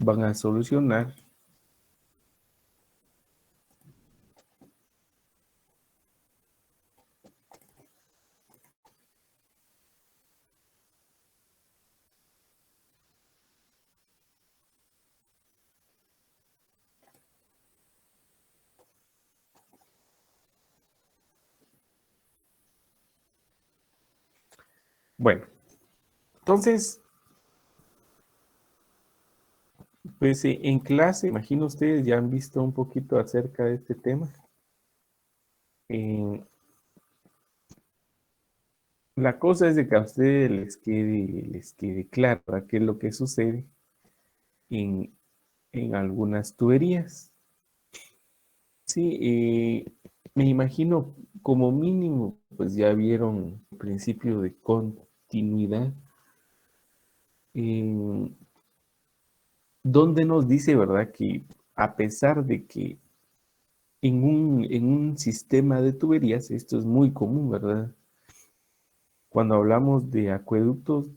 van a solucionar. Bueno, entonces, pues en clase, imagino ustedes ya han visto un poquito acerca de este tema. Eh, la cosa es de que a ustedes les quede claro qué es lo que sucede en, en algunas tuberías. Sí, me imagino como mínimo, pues ya vieron el principio de continuidad, en donde nos dice, ¿verdad? Que a pesar de que en un sistema de tuberías, esto es muy común, ¿verdad? Cuando hablamos de acueductos,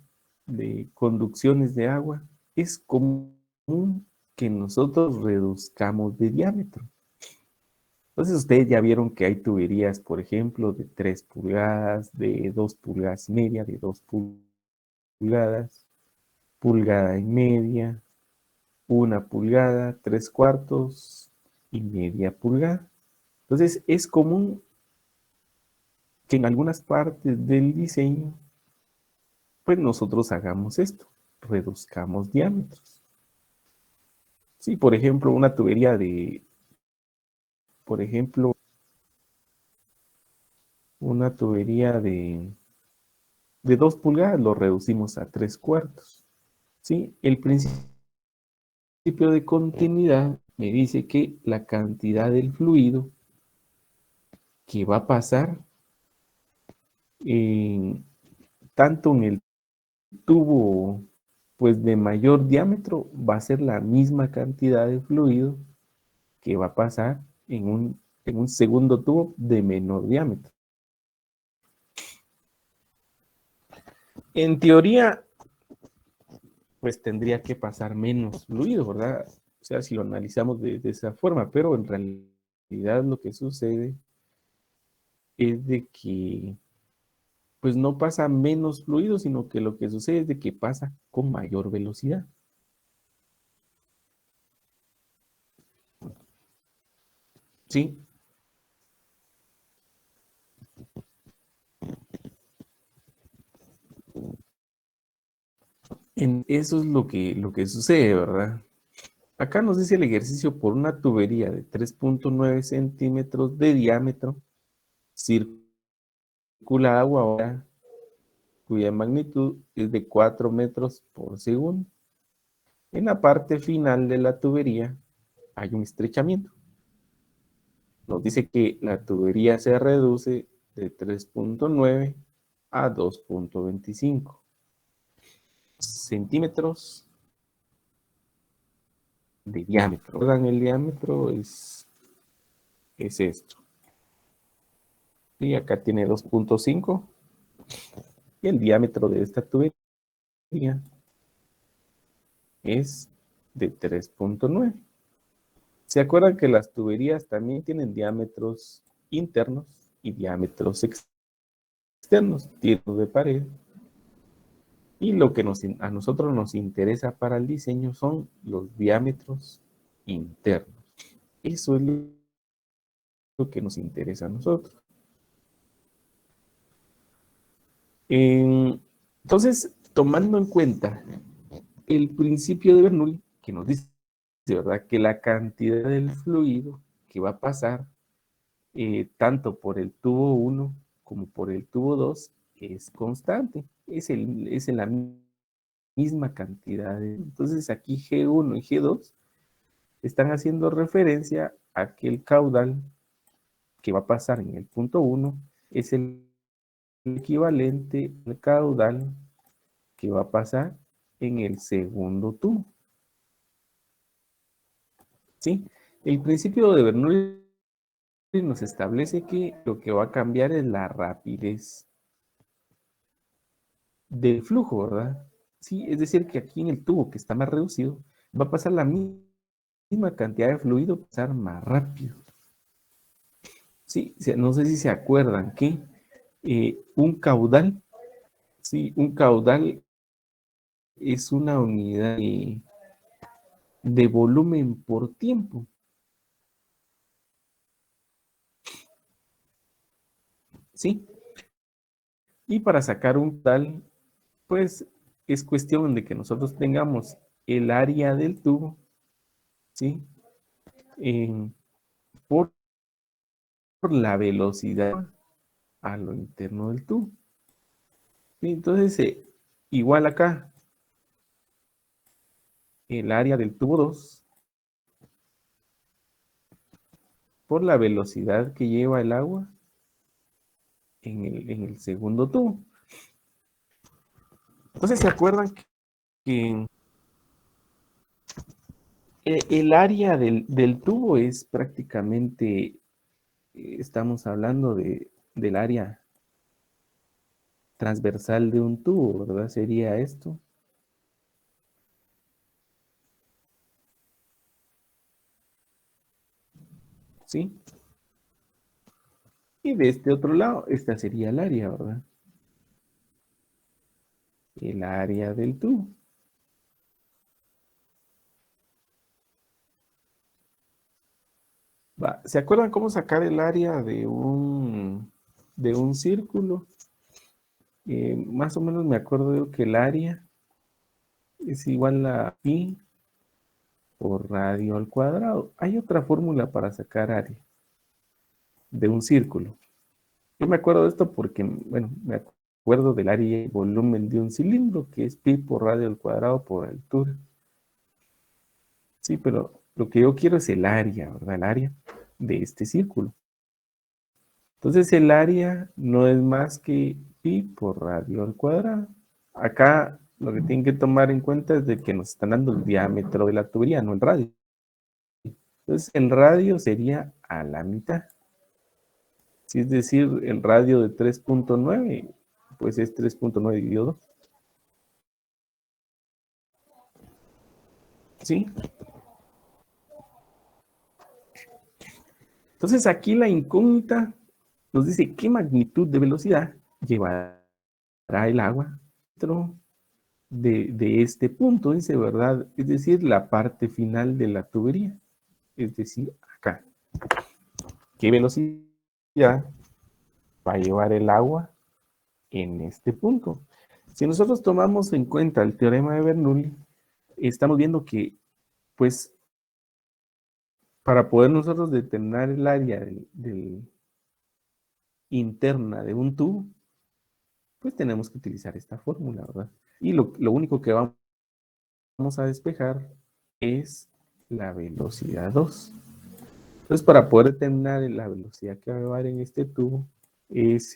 de conducciones de agua, es común que nosotros reduzcamos de diámetro. Entonces ustedes ya vieron que hay tuberías, por ejemplo, de 3 pulgadas, de 2 pulgadas y media, de 2 pulgadas, pulgada y media, 1 pulgada, 3/4 y media pulgada. Entonces es común que en algunas partes del diseño, pues nosotros hagamos esto, reduzcamos diámetros. Sí, por ejemplo, una tubería de, por ejemplo, una tubería de 2 pulgadas lo reducimos a 3/4. Sí, el principio de continuidad me dice que la cantidad del fluido que va a pasar en, tanto en el tubo pues de mayor diámetro va a ser la misma cantidad de fluido que va a pasar en un segundo tubo de menor diámetro. En teoría, pues tendría que pasar menos fluido, ¿verdad? O sea, si lo analizamos de esa forma, pero en realidad lo que sucede es de que pues no pasa menos fluido, sino que lo que sucede es de que pasa con mayor velocidad. ¿Sí? Eso es lo que sucede, ¿verdad? Acá nos dice el ejercicio por una tubería de 3.9 centímetros de diámetro, circula agua ahora, cuya magnitud es de 4 metros por segundo. En la parte final de la tubería hay un estrechamiento. Nos dice que la tubería se reduce de 3.9 a 2.25 centímetros de diámetro. ¿Recuerdan? El diámetro es esto. Y acá tiene 2.5 y el diámetro de esta tubería es de 3.9. ¿Se acuerdan que las tuberías también tienen diámetros internos y diámetros externos, tiros de pared? Y lo que a nosotros nos interesa para el diseño son los diámetros internos. Eso es lo que nos interesa a nosotros. Entonces, tomando en cuenta el principio de Bernoulli, que nos dice, ¿verdad?, que la cantidad del fluido que va a pasar tanto por el tubo 1 como por el tubo 2 es constante, es en la misma cantidad. Entonces aquí G1 y G2 están haciendo referencia a que el caudal que va a pasar en el punto 1 es el equivalente al caudal que va a pasar en el segundo tubo. ¿Sí? El principio de Bernoulli nos establece que lo que va a cambiar es la rapidez del flujo, ¿verdad? Sí, es decir, que aquí en el tubo que está más reducido, va a pasar la misma cantidad de fluido, pasar más rápido. Sí, no sé si se acuerdan que un caudal, sí, un caudal es una unidad de volumen por tiempo. ¿Sí? Y para sacar un caudal, pues es cuestión de que nosotros tengamos el área del tubo, ¿sí? En- por la velocidad a lo interno del tubo. ¿Sí? Entonces, igual acá, el área del tubo 2 por la velocidad que lleva el agua en el segundo tubo. Entonces, ¿se acuerdan que el área del tubo es prácticamente, estamos hablando del área transversal de un tubo, ¿verdad? Sería esto, ¿sí? Y de este otro lado, esta sería el área, ¿verdad? El área del tubo. Va, ¿se acuerdan cómo sacar el área de un círculo? Más o menos me acuerdo que el área es igual a pi por radio al cuadrado. Hay otra fórmula para sacar área de un círculo. Yo me acuerdo de esto porque, bueno, me acuerdo del área y volumen de un cilindro, que es pi por radio al cuadrado por altura. Sí, pero lo que yo quiero es el área, ¿verdad? El área de este círculo. Entonces el área no es más que pi por radio al cuadrado. Acá lo que tienen que tomar en cuenta es de que nos están dando el diámetro de la tubería, no el radio. Entonces el radio sería a la mitad. Si es decir, el radio de 3.9, pues es 3.9 dividido 2. ¿Sí? Entonces aquí la incógnita nos dice qué magnitud de velocidad llevará el agua dentro de este punto, dice, ¿verdad? Es decir, la parte final de la tubería. Es decir, acá. ¿Qué velocidad va a llevar el agua en este punto? Si nosotros tomamos en cuenta el teorema de Bernoulli, estamos viendo que, pues, para poder nosotros determinar el área interna de un tubo, pues tenemos que utilizar esta fórmula, ¿verdad? Y lo único que vamos a despejar es la velocidad 2. Entonces, para poder determinar la velocidad que va a llevar en este tubo, es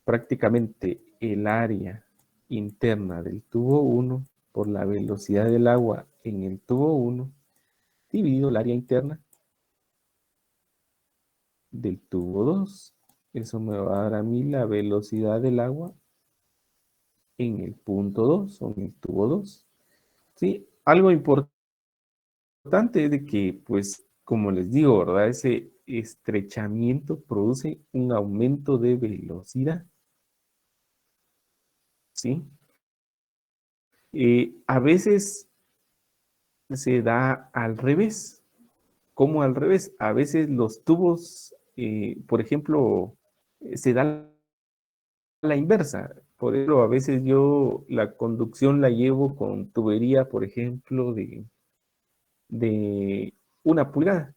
prácticamente el área interna del tubo 1 por la velocidad del agua en el tubo 1 dividido el área interna del tubo 2. Eso me va a dar a mí la velocidad del agua en el punto 2 o en el tubo 2. ¿Sí? Algo importante es de que, pues, como les digo, ¿verdad? Ese estrechamiento produce un aumento de velocidad. ¿Sí? A veces se da al revés. ¿Cómo al revés? A veces los tubos, por ejemplo, se da la inversa. Por ejemplo, a veces yo la conducción la llevo con tubería, por ejemplo, de 1 pulgada.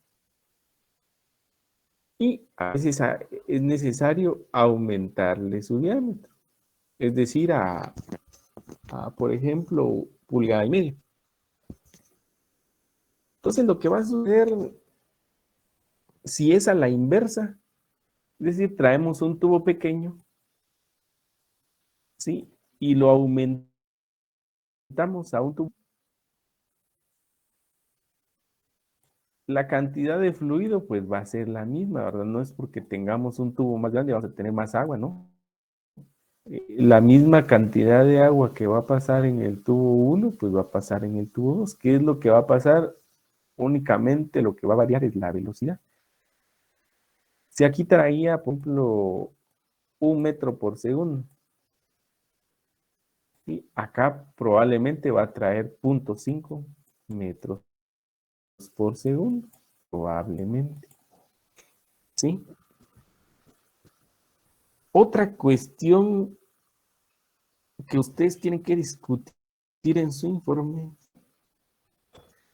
Y a veces es necesario aumentarle su diámetro. Es decir, por ejemplo, 1,5 pulgadas. Entonces, lo que va a suceder, si es a la inversa, es decir, traemos un tubo pequeño, ¿sí? Y lo aumentamos a un tubo, la cantidad de fluido pues va a ser la misma, ¿verdad? No es porque tengamos un tubo más grande, vamos a tener más agua, ¿no? La misma cantidad de agua que va a pasar en el tubo uno, pues va a pasar en el tubo 2. ¿Qué es lo que va a pasar? Únicamente lo que va a variar es la velocidad. Si aquí traía, por ejemplo, 1 metro por segundo, y acá probablemente va a traer 0.5 metros por segundo, probablemente. ¿Sí? Otra cuestión que ustedes tienen que discutir en su informe,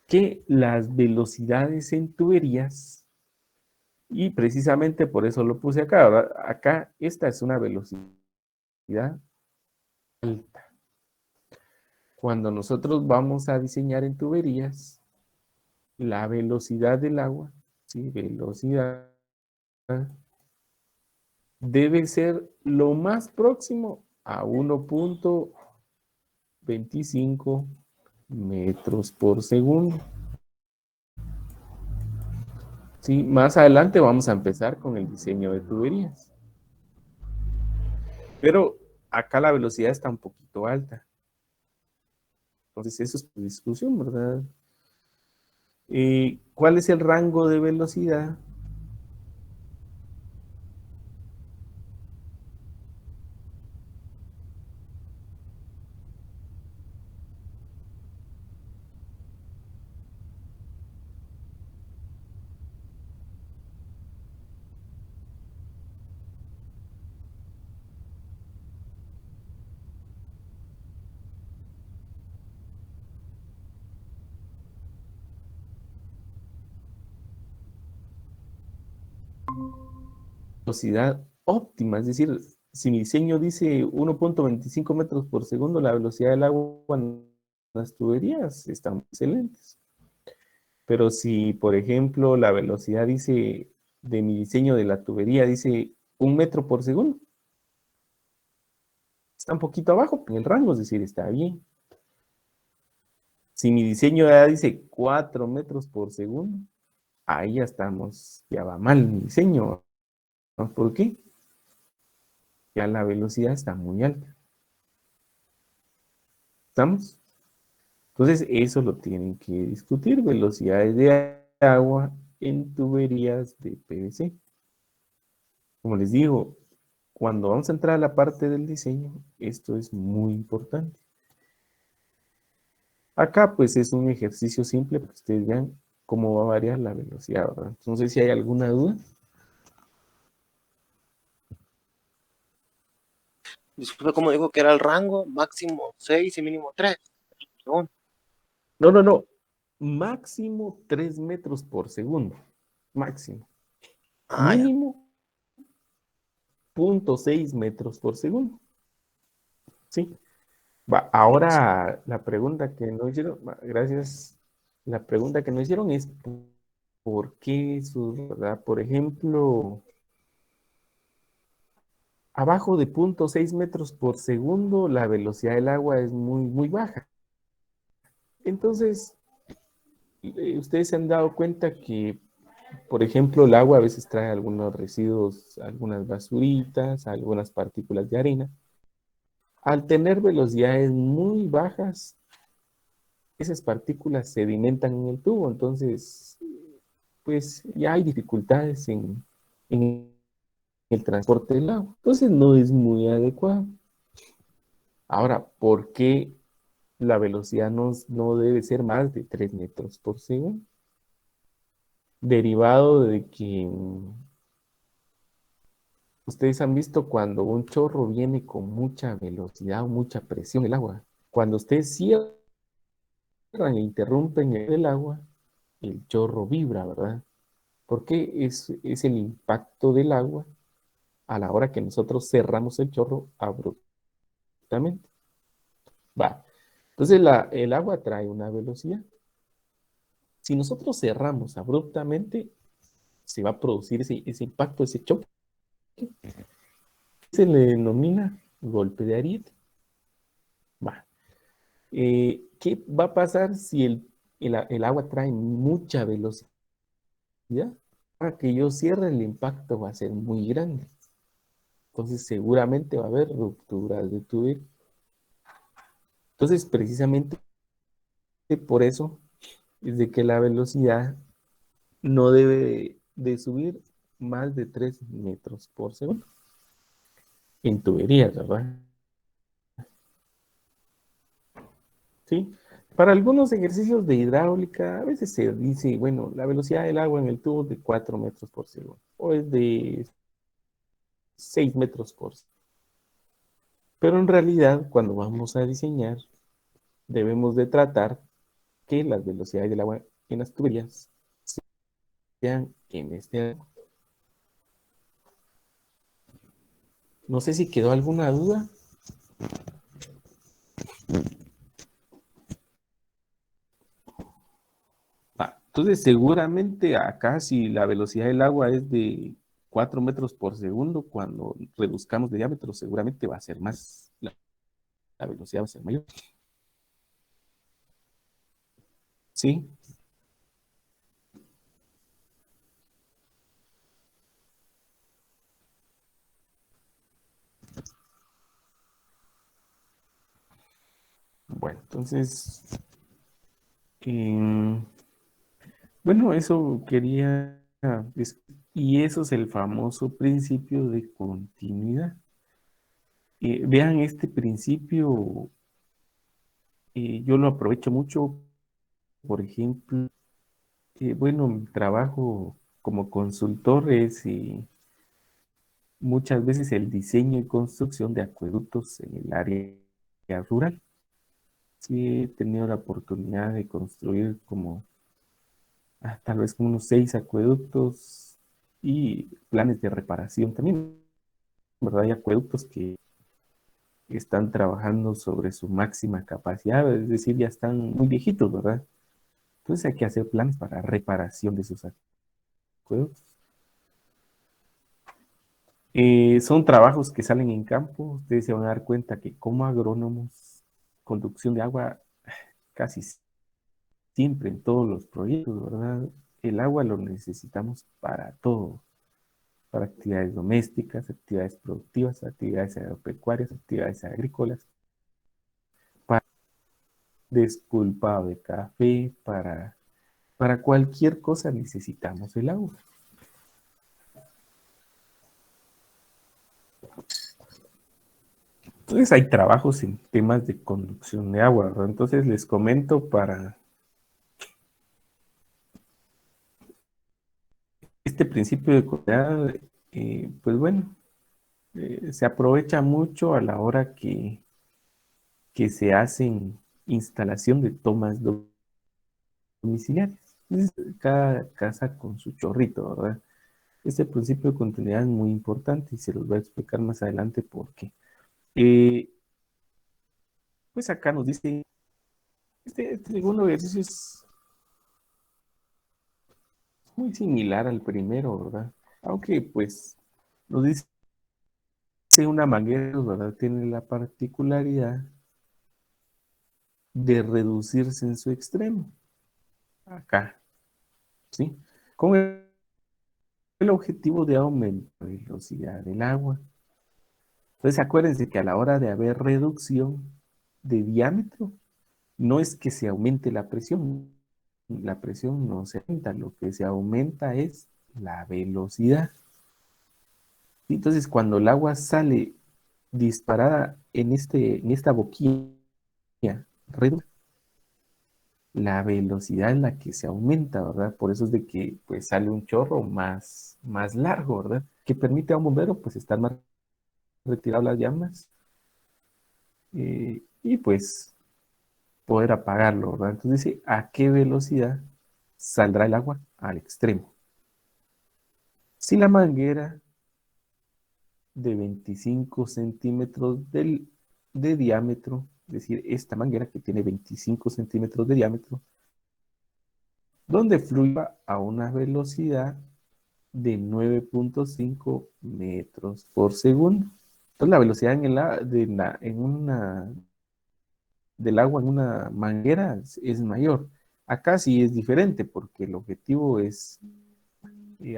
que las velocidades en tuberías, y precisamente por eso lo puse acá, ¿verdad? Acá esta es una velocidad alta. Cuando nosotros vamos a diseñar en tuberías, la velocidad del agua, ¿sí? Velocidad debe ser lo más próximo a 1.25 metros por segundo. Sí, más adelante vamos a empezar con el diseño de tuberías. Pero acá la velocidad está un poquito alta. Entonces, eso es tu discusión, ¿verdad? ¿Cuál es el rango de velocidad? Velocidad óptima, es decir, si mi diseño dice 1.25 metros por segundo, la velocidad del agua en las tuberías están excelentes. Pero si, por ejemplo, la velocidad dice de mi diseño de la tubería dice 1 metro por segundo, está un poquito abajo en el rango, es decir, está bien. Si mi diseño ya dice 4 metros por segundo, ahí ya estamos, ya va mal mi diseño. ¿No? ¿Por qué? Ya la velocidad está muy alta. ¿Estamos? Entonces, eso lo tienen que discutir, velocidades de agua en tuberías de PVC. Como les digo, cuando vamos a entrar a la parte del diseño, esto es muy importante. Acá, pues, es un ejercicio simple para que ustedes vean cómo va a variar la velocidad, ¿verdad? No sé si hay alguna duda. Disculpe, ¿cómo dijo que era el rango? Máximo 6 y mínimo 3. No. No, no, no. Máximo 3 metros por segundo. Máximo. Ah, ya. Mínimo 0.6 metros por segundo. ¿Sí? Va, ahora la pregunta que nos hicieron, gracias. La pregunta que nos hicieron es ¿por qué eso, verdad? Por ejemplo, abajo de 0.6 metros por segundo, la velocidad del agua es muy, muy baja. Entonces, ustedes se han dado cuenta que, por ejemplo, el agua a veces trae algunos residuos, algunas basuritas, algunas partículas de arena. Al tener velocidades muy bajas, esas partículas sedimentan en el tubo, entonces, pues ya hay dificultades en el transporte del agua. Entonces, no es muy adecuado. Ahora, ¿por qué la velocidad no debe ser más de 3 metros por segundo? Derivado de que ustedes han visto cuando un chorro viene con mucha velocidad o mucha presión el agua. Cuando ustedes cierran e interrumpen el agua, el chorro vibra, ¿verdad? Porque es el impacto del agua a la hora que nosotros cerramos el chorro abruptamente. Va. Entonces el agua trae una velocidad. Si nosotros cerramos abruptamente, se va a producir ese impacto, ese choque. Se le denomina golpe de ariete. Va. ¿Qué va a pasar si el agua trae mucha velocidad? Para que yo cierre, el impacto va a ser muy grande. Entonces seguramente va a haber rupturas de tubería. Entonces precisamente por eso es de que la velocidad no debe de subir más de 3 metros por segundo en tuberías, ¿verdad? ¿Sí? Para algunos ejercicios de hidráulica, a veces se dice, bueno, la velocidad del agua en el tubo es de 4 metros por segundo, o es de 6 metros por segundo. Pero en realidad, cuando vamos a diseñar, debemos de tratar que las velocidades del agua en las tuberías sean en este. No sé si quedó alguna duda. Entonces, seguramente acá si la velocidad del agua es de 4 metros por segundo, cuando reduzcamos de diámetro, seguramente va a ser más, la velocidad va a ser mayor. Sí, bueno, entonces, eh, bueno, eso quería, y eso es el famoso principio de continuidad. Vean este principio, yo lo aprovecho mucho, por ejemplo, bueno, mi trabajo como consultor es muchas veces el diseño y construcción de acueductos en el área rural. Sí, he tenido la oportunidad de construir como tal vez como unos 6 acueductos y planes de reparación también, ¿verdad? Hay acueductos que están trabajando sobre su máxima capacidad, es decir, ya están muy viejitos, ¿verdad? Entonces hay que hacer planes para reparación de esos acueductos. Son trabajos que salen en campo, ustedes se van a dar cuenta que como agrónomos, conducción de agua casi siempre en todos los proyectos, ¿verdad? El agua lo necesitamos para todo, para actividades domésticas, actividades productivas, actividades agropecuarias, actividades agrícolas, para despulpado de café, para cualquier cosa necesitamos el agua. Entonces hay trabajos en temas de conducción de agua, ¿verdad? Entonces les comento para este principio de comunidad, pues bueno, se aprovecha mucho a la hora que se hacen instalación de tomas domiciliarias. Entonces, cada casa con su chorrito, ¿verdad? Este principio de continuidad es muy importante y se los voy a explicar más adelante por qué. Eh, pues acá nos dice, este segundo ejercicio es muy similar al primero, ¿verdad? Aunque pues nos dice una manguera, ¿verdad? Tiene la particularidad de reducirse en su extremo, acá, ¿sí? Con el objetivo de aumentar la velocidad del agua. Entonces acuérdense que a la hora de haber reducción de diámetro, no es que se aumente la presión no se aumenta, lo que se aumenta es la velocidad. Entonces cuando el agua sale disparada en esta boquilla, la velocidad en la que se aumenta, ¿verdad? Por eso es de que pues sale un chorro más largo, ¿verdad? Que permite a un bombero pues estar más retirado las llamas y pues poder apagarlo, ¿verdad? Entonces dice, ¿a qué velocidad saldrá el agua? Al extremo. Si la manguera de 25 centímetros de diámetro, es decir, esta manguera que tiene 25 centímetros de diámetro, donde fluya a una velocidad de 9.5 metros por segundo. Entonces la velocidad del agua en una manguera es mayor. Acá sí es diferente porque el objetivo es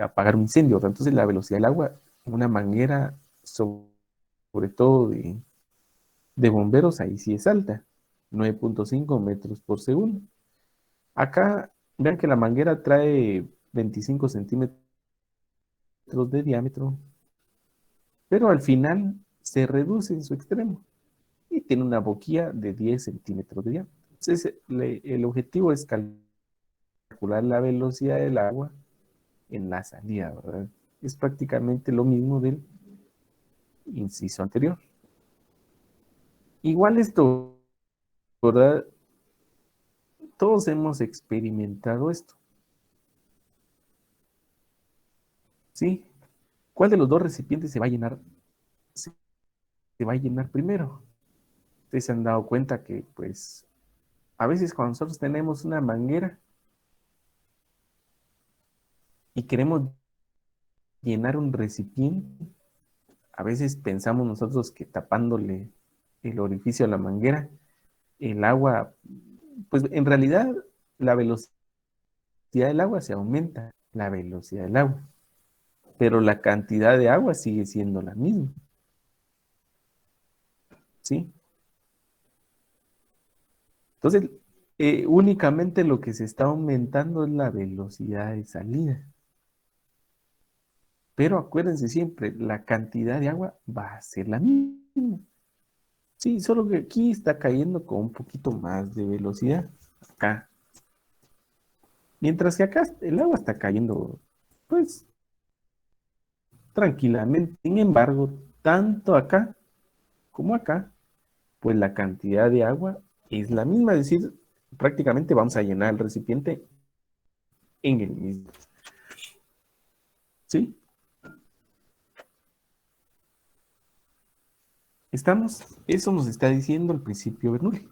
apagar un incendio. Entonces la velocidad del agua en una manguera sobre todo de bomberos, ahí sí es alta, 9.5 metros por segundo. Acá, vean que la manguera trae 25 centímetros de diámetro, pero al final se reduce en su extremo y tiene una boquilla de 10 centímetros de diámetro. Entonces, el objetivo es calcular la velocidad del agua en la salida, ¿verdad? Es prácticamente lo mismo del inciso anterior. Igual esto, ¿verdad? Todos hemos experimentado esto, ¿sí? ¿Cuál de los dos recipientes se va a llenar primero? Ustedes se han dado cuenta que, pues, a veces cuando nosotros tenemos una manguera y queremos llenar un recipiente, a veces pensamos nosotros que tapándole el orificio a la manguera, el agua, pues en realidad la velocidad del agua se aumenta, la velocidad del agua, pero la cantidad de agua sigue siendo la misma, ¿sí? Entonces, únicamente lo que se está aumentando es la velocidad de salida. Pero acuérdense siempre, la cantidad de agua va a ser la misma. Sí, solo que aquí está cayendo con un poquito más de velocidad. Acá. Mientras que acá el agua está cayendo, pues, tranquilamente. Sin embargo, tanto acá como acá, pues la cantidad de agua es la misma. Es decir, prácticamente vamos a llenar el recipiente en el mismo. ¿Sí? ¿Estamos? Eso nos está diciendo el principio Bernoulli.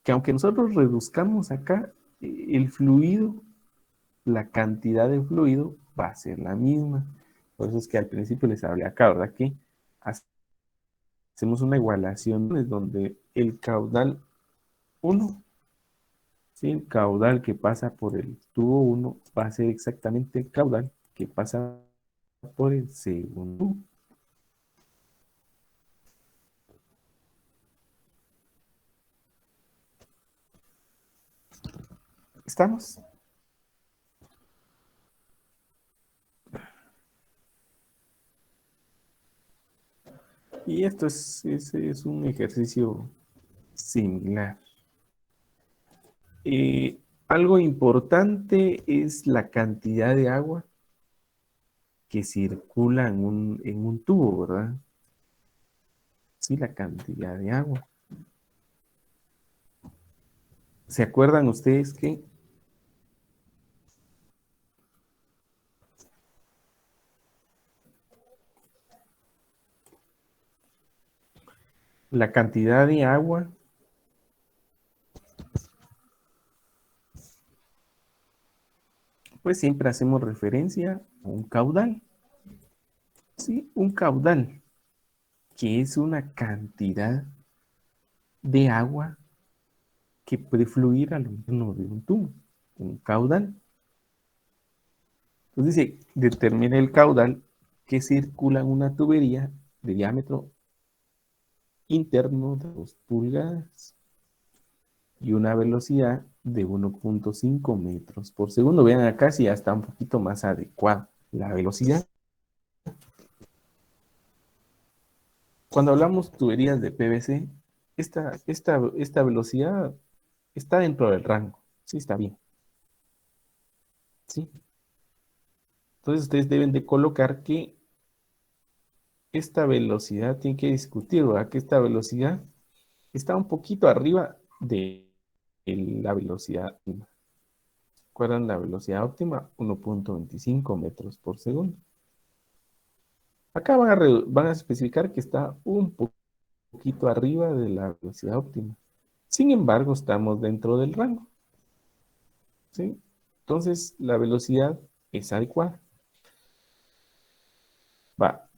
Que aunque nosotros reduzcamos acá el fluido, la cantidad de fluido va a ser la misma. Por eso es que al principio les hablé acá, ¿verdad? Que hacemos una igualación es donde el caudal 1, ¿sí? El caudal que pasa por el tubo 1 va a ser exactamente el caudal que pasa por el segundo. ¿Estamos? Y esto es un ejercicio similar. Algo importante es la cantidad de agua que circula en un tubo, ¿verdad? Sí, la cantidad de agua. ¿Se acuerdan ustedes que la cantidad de agua, pues siempre hacemos referencia a un caudal? Sí, un caudal, que es una cantidad de agua que puede fluir a lo interno de un tubo, un caudal. Entonces dice, determina el caudal que circula en una tubería de diámetro interno de 2 pulgadas y una velocidad de 1.5 metros por segundo. Vean acá si ya está un poquito más adecuada la velocidad. Cuando hablamos tuberías de PVC, esta velocidad está dentro del rango. Sí, está bien. ¿Sí? Entonces ustedes deben de colocar que esta velocidad tiene que discutir, ¿verdad? Que esta velocidad está un poquito arriba de la velocidad óptima. ¿Recuerdan la velocidad óptima? 1.25 metros por segundo. Acá van a especificar que está un poquito arriba de la velocidad óptima. Sin embargo, estamos dentro del rango, ¿sí? Entonces, la velocidad es adecuada.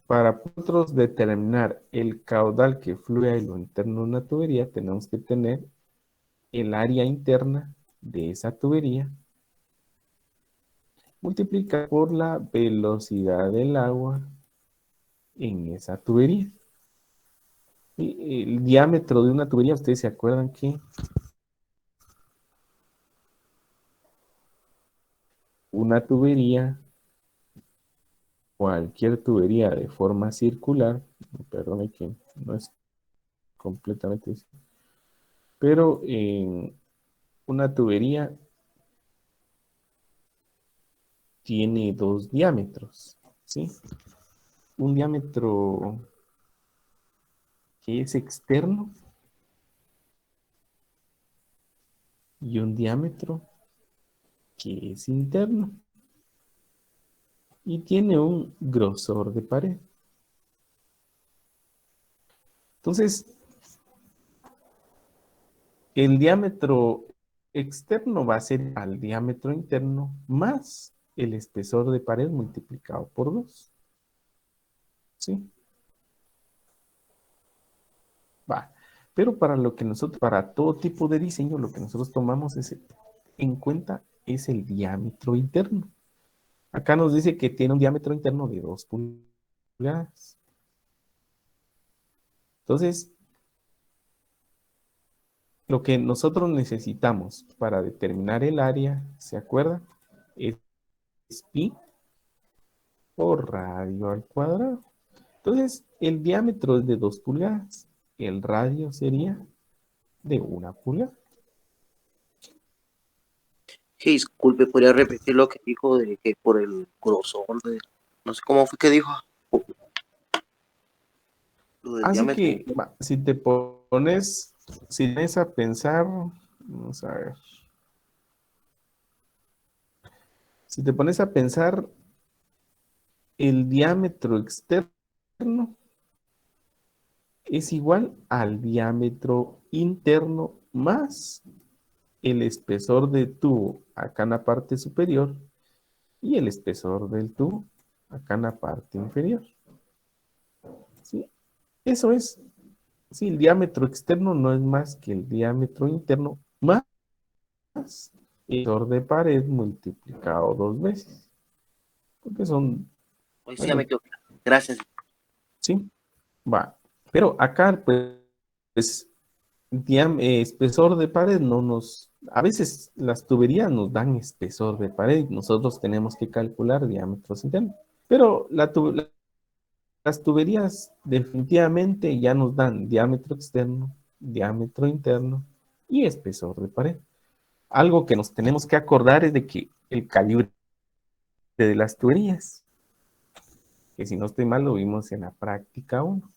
Para nosotros determinar el caudal que fluye a lo interno de una tubería, tenemos que tener el área interna de esa tubería multiplicada por la velocidad del agua en esa tubería. Y el diámetro de una tubería, ustedes se acuerdan que una tubería, cualquier tubería de forma circular, perdón, que no es completamente, pero una tubería tiene dos diámetros, ¿sí? Un diámetro que es externo y un diámetro que es interno y tiene un grosor de pared. Entonces, el diámetro externo va a ser al diámetro interno más el espesor de pared multiplicado por 2. ¿Sí? Va. Pero para lo que nosotros, para todo tipo de diseño, lo que nosotros tomamos en cuenta es el diámetro interno. Acá nos dice que tiene un diámetro interno de 2 pulgadas. Entonces, lo que nosotros necesitamos para determinar el área, ¿se acuerda? Es pi por radio al cuadrado. Entonces, el diámetro es de 2 pulgadas. El radio sería de 1 pulgada. Que disculpe, ¿podría repetir lo que dijo de que por el grosor de, no sé cómo fue que dijo, lo del Así diámetro que, interno? si te pones, si pones a pensar, vamos a ver, si te pones a pensar, el diámetro externo es igual al diámetro interno más el espesor del tubo acá en la parte superior y el espesor del tubo acá en la parte inferior. ¿Sí? Eso es. Sí, el diámetro externo no es más que el diámetro interno más el espesor de pared multiplicado 2 veces. Porque son, Hoy sí ya me bueno, quedo claro. Gracias. sí, va. Pero acá, pues, espesor de pared no nos, a veces las tuberías nos dan espesor de pared, nosotros tenemos que calcular diámetros internos, pero las tuberías definitivamente ya nos dan diámetro externo, diámetro interno y espesor de pared. Algo que nos tenemos que acordar es de que el calibre de las tuberías, que si no estoy mal lo vimos en la práctica 1,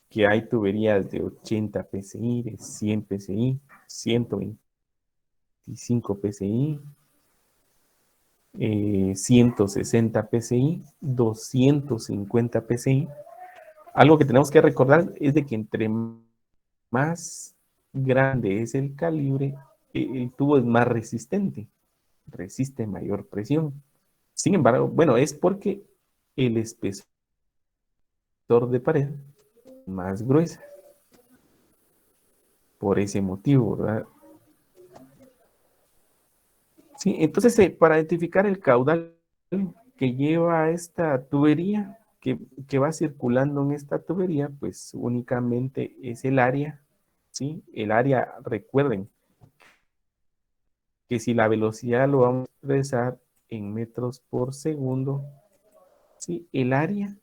que hay tuberías de 80 psi, de 100 psi, 125 psi, 160 psi, 250 psi. Algo que tenemos que recordar es de que entre más grande es el calibre, el tubo es más resistente, resiste mayor presión. Sin embargo, bueno, es porque el espesor de pared es más gruesa, por ese motivo, ¿verdad? Sí, entonces para identificar el caudal que lleva esta tubería, que va circulando en esta tubería, pues únicamente es el área, ¿sí? El área, recuerden que si la velocidad lo vamos a expresar en metros por segundo, ¿sí? El área,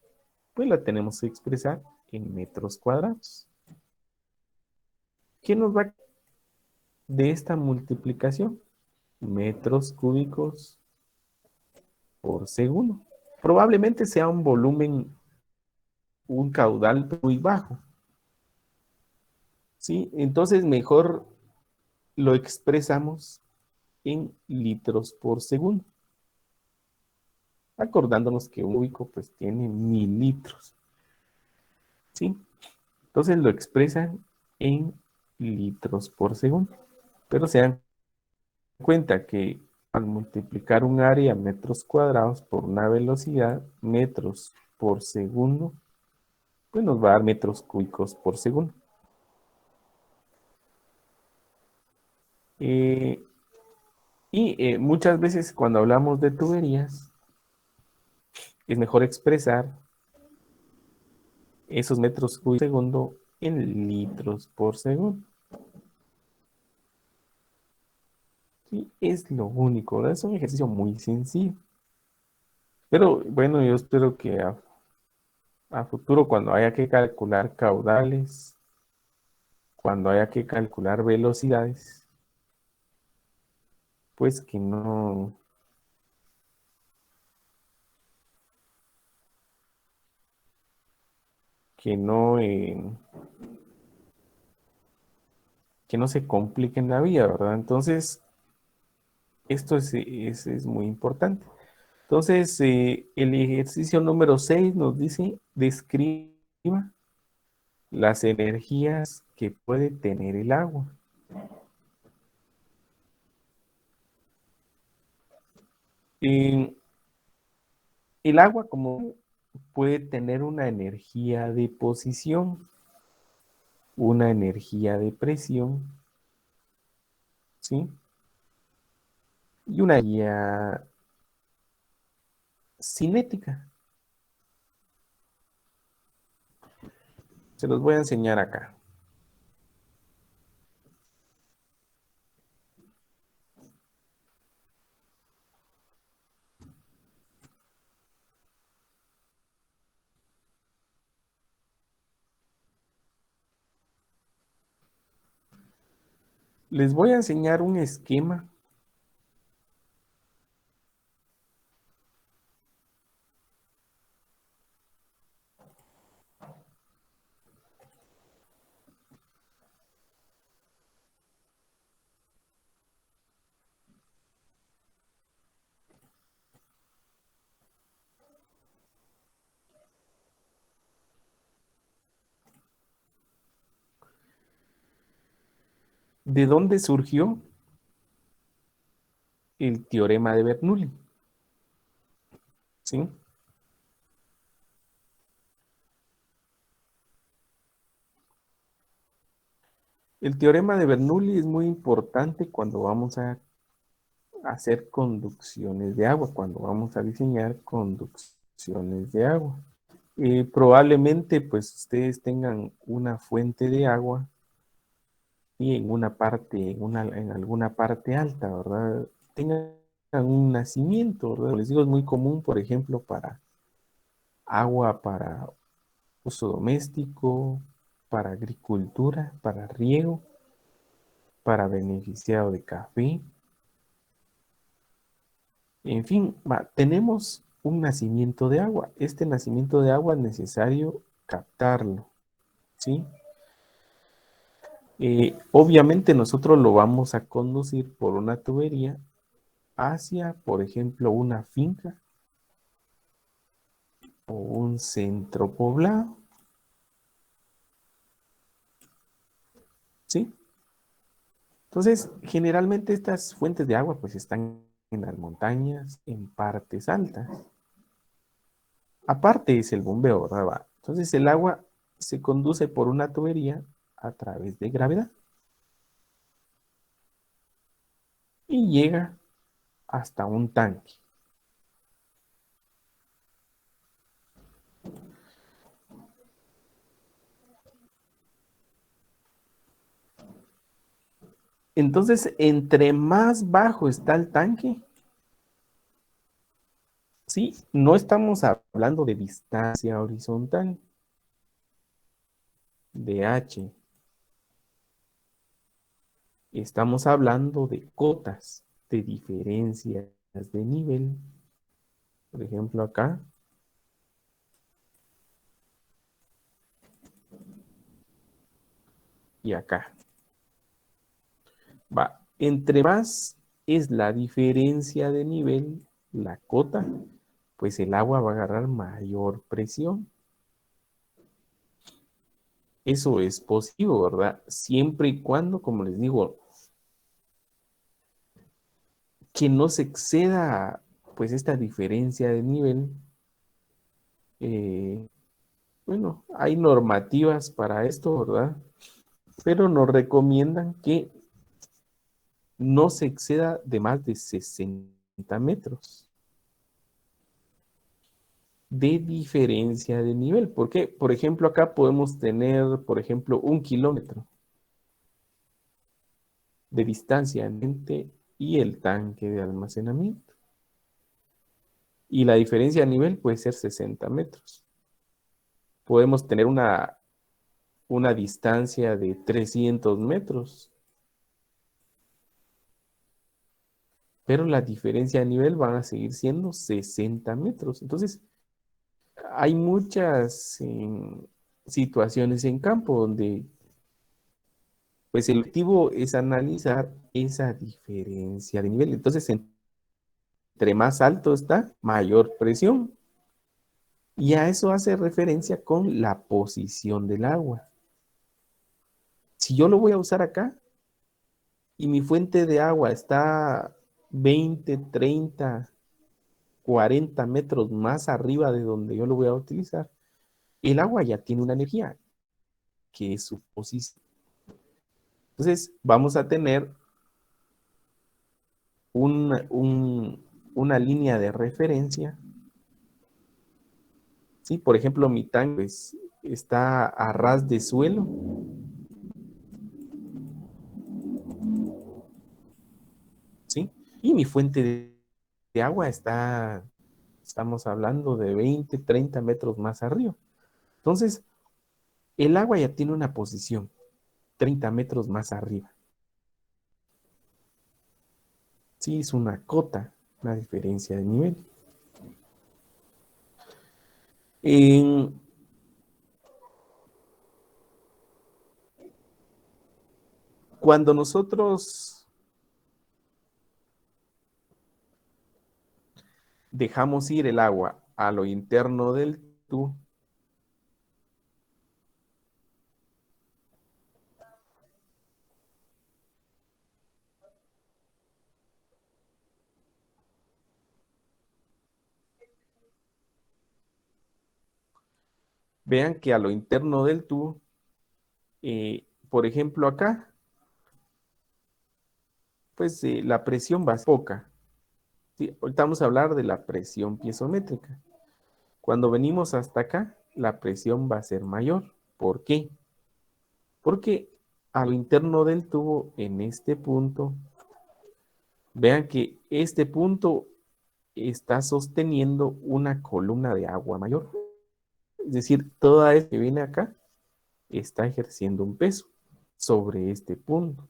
pues la tenemos que expresar en metros cuadrados. ¿Qué nos va de esta multiplicación? Metros cúbicos por segundo. Probablemente sea un volumen, un caudal muy bajo, ¿sí? Entonces mejor lo expresamos en litros por segundo, acordándonos que un cúbico pues tiene 1000 litros, ¿sí? Entonces lo expresan en litros por segundo, pero se dan cuenta que al multiplicar un área metros cuadrados por una velocidad metros por segundo, pues nos va a dar metros cúbicos por segundo. Eh, y muchas veces cuando hablamos de tuberías, es mejor expresar esos metros cúbicos por segundo en litros por segundo. Sí, es lo único, ¿verdad? Es un ejercicio muy sencillo. Pero bueno, yo espero que a futuro, cuando haya que calcular caudales, cuando haya que calcular velocidades, pues que no, que no se compliquen la vida, ¿verdad? Entonces, esto es muy importante. Entonces, el ejercicio número 6 nos dice, describa las energías que puede tener el agua. Eh, el agua como puede tener una energía de posición, una energía de presión, ¿sí? Y una energía cinética. Se los voy a enseñar acá. Les voy a enseñar un esquema de dónde surgió el teorema de Bernoulli, ¿sí? El teorema de Bernoulli es muy importante cuando vamos a hacer conducciones de agua, cuando vamos a diseñar conducciones de agua. Probablemente pues ustedes tengan una fuente de agua y en una parte, en alguna parte alta, ¿verdad? Tengan un nacimiento, ¿verdad? Les digo, es muy común, por ejemplo, para agua para uso doméstico, para agricultura, para riego, para beneficiado de café. En fin, tenemos un nacimiento de agua. Este nacimiento de agua es necesario captarlo, ¿sí? Obviamente nosotros lo vamos a conducir por una tubería hacia, por ejemplo, una finca o un centro poblado, ¿sí? Entonces, generalmente estas fuentes de agua pues están en las montañas, en partes altas. Aparte es el bombeo, ¿verdad? Entonces el agua se conduce por una tubería a través de gravedad y llega hasta un tanque. Entonces, entre más bajo está el tanque, sí, no estamos hablando de distancia horizontal, de H. Estamos hablando de cotas, de diferencias de nivel. Por ejemplo, acá y acá. Va, entre más es la diferencia de nivel, la cota, pues el agua va a agarrar mayor presión. Eso es posible, ¿verdad? Siempre y cuando, como les digo, que no se exceda pues esta diferencia de nivel. eh, bueno, hay normativas para esto, ¿verdad? Pero nos recomiendan que no se exceda de más de 60 metros. de diferencia de nivel. ¿Por qué? Por ejemplo, acá podemos tener, por ejemplo, 1 kilómetro de distancia entre y el tanque de almacenamiento. Y la diferencia de nivel puede ser 60 metros. Podemos tener una distancia de 300 metros, pero la diferencia de nivel van a seguir siendo 60 metros. Entonces, hay muchas situaciones en campo donde pues el objetivo es analizar esa diferencia de nivel. Entonces, entre más alto está, mayor presión. Y a eso hace referencia con la posición del agua. Si yo lo voy a usar acá y mi fuente de agua está 20, 30, 40 metros más arriba de donde yo lo voy a utilizar, el agua ya tiene una energía que es su posición. Entonces, vamos a tener una, una línea de referencia. ¿Sí? Por ejemplo, mi tanque pues, está a ras de suelo. ¿Sí? Y mi fuente de agua está, estamos hablando de 20, 30 metros más arriba. Entonces, el agua ya tiene una posición 30 metros más arriba. Sí, es una cota, una diferencia de nivel. En, cuando nosotros dejamos ir el agua a lo interno del tubo, vean que a lo interno del tubo, por ejemplo acá, pues la presión va a ser poca. Sí, ahorita vamos a hablar de la presión piezométrica. Cuando venimos hasta acá, la presión va a ser mayor. ¿Por qué? Porque a lo interno del tubo, en este punto, vean que este punto está sosteniendo una columna de agua mayor. Es decir, toda esta que viene acá está ejerciendo un peso sobre este punto.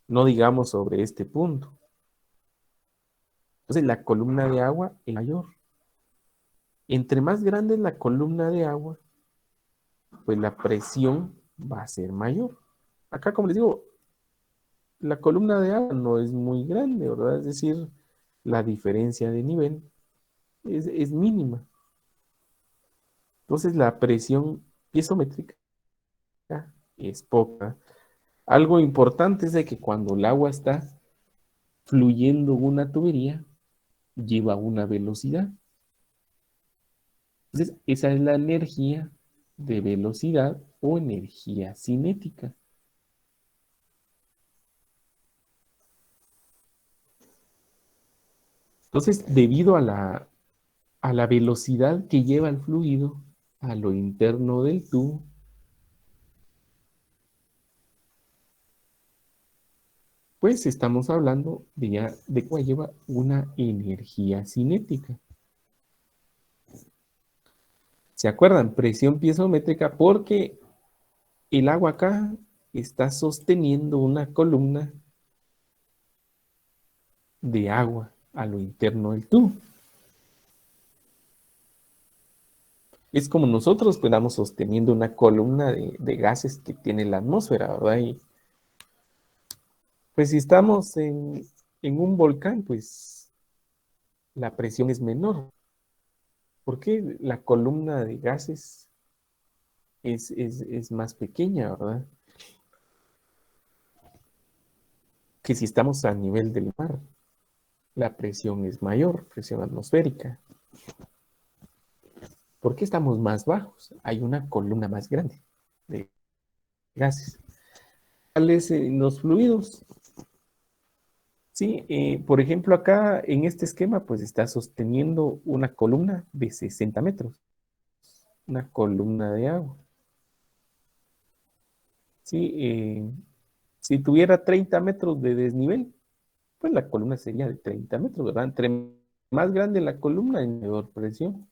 No digamos sobre este punto. Entonces, la columna de agua es mayor. Entre más grande es la columna de agua, pues la presión va a ser mayor. Acá, como les digo, la columna de agua no es muy grande, ¿verdad? Es decir, la diferencia de nivel es mínima. Entonces, la presión piezométrica es poca. Algo importante es de que cuando el agua está fluyendo en una tubería, lleva una velocidad. Entonces, esa es la energía de velocidad o energía cinética. Entonces, debido a la velocidad que lleva el fluido a lo interno del tubo, pues estamos hablando de ya de que lleva una energía cinética. ¿Se acuerdan? Presión piezométrica porque el agua acá está sosteniendo una columna de agua a lo interno del tubo. Es como nosotros estamos sosteniendo una columna de gases que tiene la atmósfera, ¿verdad? Y pues si estamos en un volcán, pues la presión es menor. Porque la columna de gases es más pequeña, ¿verdad? Que si estamos a nivel del mar, la presión es mayor, presión atmosférica. ¿Por qué estamos más bajos? Hay una columna más grande de gases. ¿Cuáles los fluidos? Sí, por ejemplo, acá en este esquema, pues está sosteniendo una columna de 60 metros, una columna de agua. Sí, si tuviera 30 metros de desnivel, pues la columna sería de 30 metros, ¿verdad? Entre más grande la columna, en mayor presión.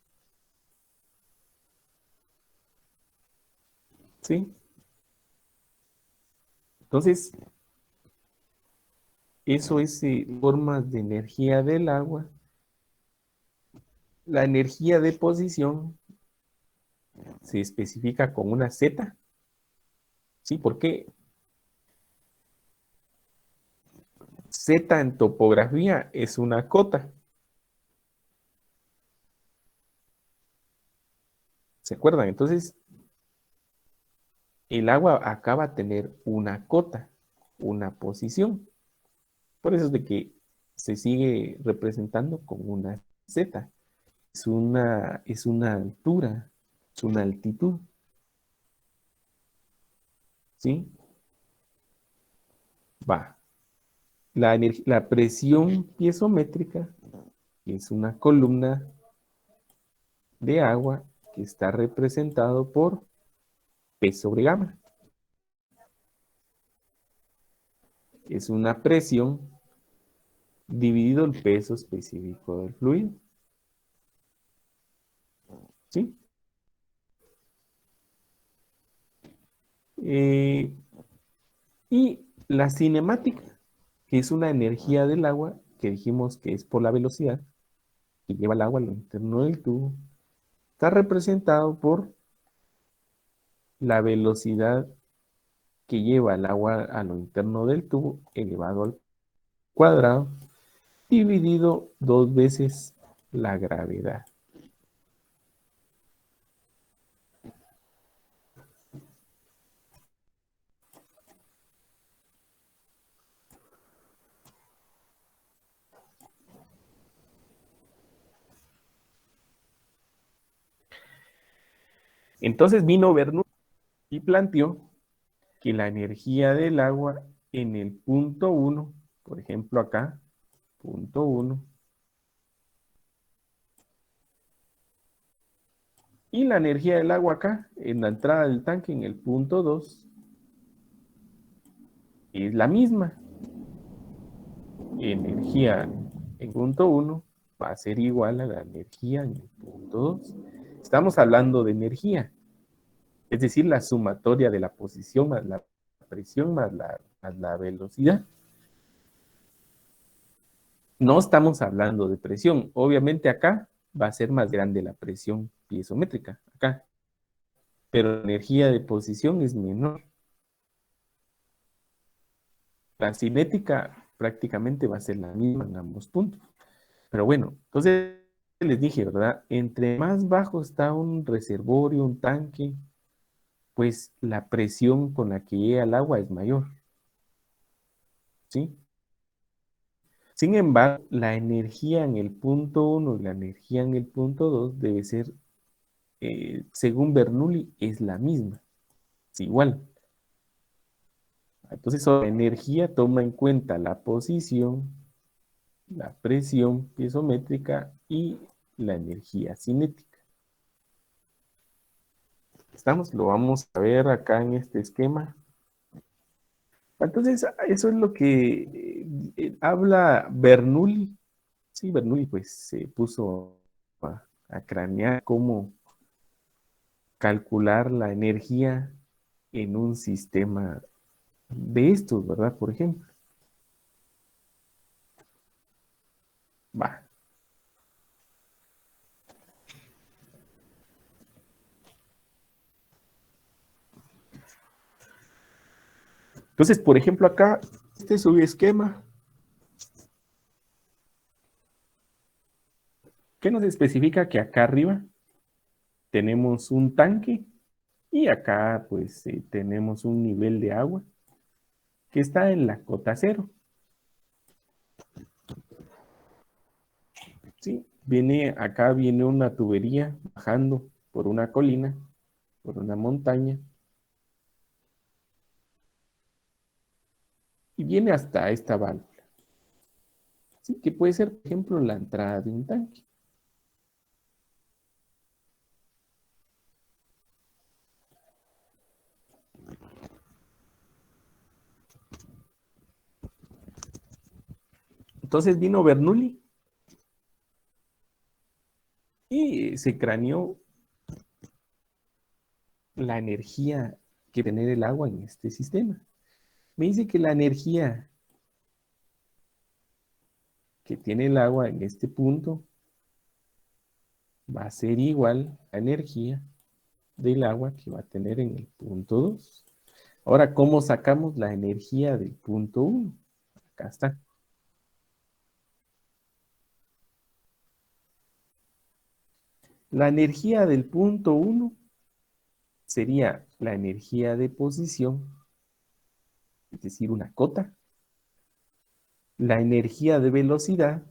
Sí, entonces, eso es formas de energía del agua. La energía de posición se especifica con una Z, ¿sí? Porque Z en topografía es una cota, ¿se acuerdan? Entonces, el agua acaba a tener una cota, una posición. Por eso es de que se sigue representando con una Z. Es una altura, es una altitud, ¿sí? Va. La presión piezométrica es una columna de agua que está representado por P sobre gamma. Es una presión dividido el peso específico del fluido, ¿sí? Eh, y la cinemática, que es una energía del agua, que dijimos que es por la velocidad que lleva el agua a lo interno del tubo, está representado por la velocidad que lleva el agua a lo interno del tubo elevado al cuadrado, dividido 2 veces la gravedad. Entonces vino Bernoulli y planteó que la energía del agua en el punto 1, por ejemplo acá, punto 1, y la energía del agua acá, en la entrada del tanque, en el punto 2, es la misma. Energía en punto 1 va a ser igual a la energía en el punto 2. Estamos hablando de energía, es decir, la sumatoria de la posición más la presión más la velocidad. No estamos hablando de presión. Obviamente acá va a ser más grande la presión piezométrica, acá, pero la energía de posición es menor. La cinética prácticamente va a ser la misma en ambos puntos. Pero bueno, entonces les dije, ¿verdad? Entre más bajo está un reservorio, un tanque, pues la presión con la que llega el agua es mayor, ¿sí? Sin embargo, la energía en el punto 1 y la energía en el punto 2 debe ser, según Bernoulli, es la misma, es igual. Entonces, la energía toma en cuenta la posición, la presión piezométrica y la energía cinética. ¿Estamos? Lo vamos a ver acá en este esquema. Entonces, eso es lo que habla Bernoulli. Sí, Bernoulli pues se puso a cranear cómo calcular la energía en un sistema de estos, ¿verdad? Por ejemplo. Va. Entonces, por ejemplo, acá, este es su esquema. ¿Qué nos especifica? Que acá arriba tenemos un tanque y acá pues tenemos un nivel de agua que está en la cota cero. ¿Sí? Acá viene una tubería bajando por una colina, por una montaña, y viene hasta esta válvula. ¿sí? Que puede ser, por ejemplo, la entrada de un tanque. Entonces vino Bernoulli y se craneó la energía que tener el agua en este sistema. Me dice que la energía que tiene el agua en este punto va a ser igual a la energía del agua que va a tener en el punto 2. Ahora, ¿cómo sacamos la energía del punto 1? Acá está. La energía del punto 1 sería la energía de posición, es decir, una cota. La energía de velocidad,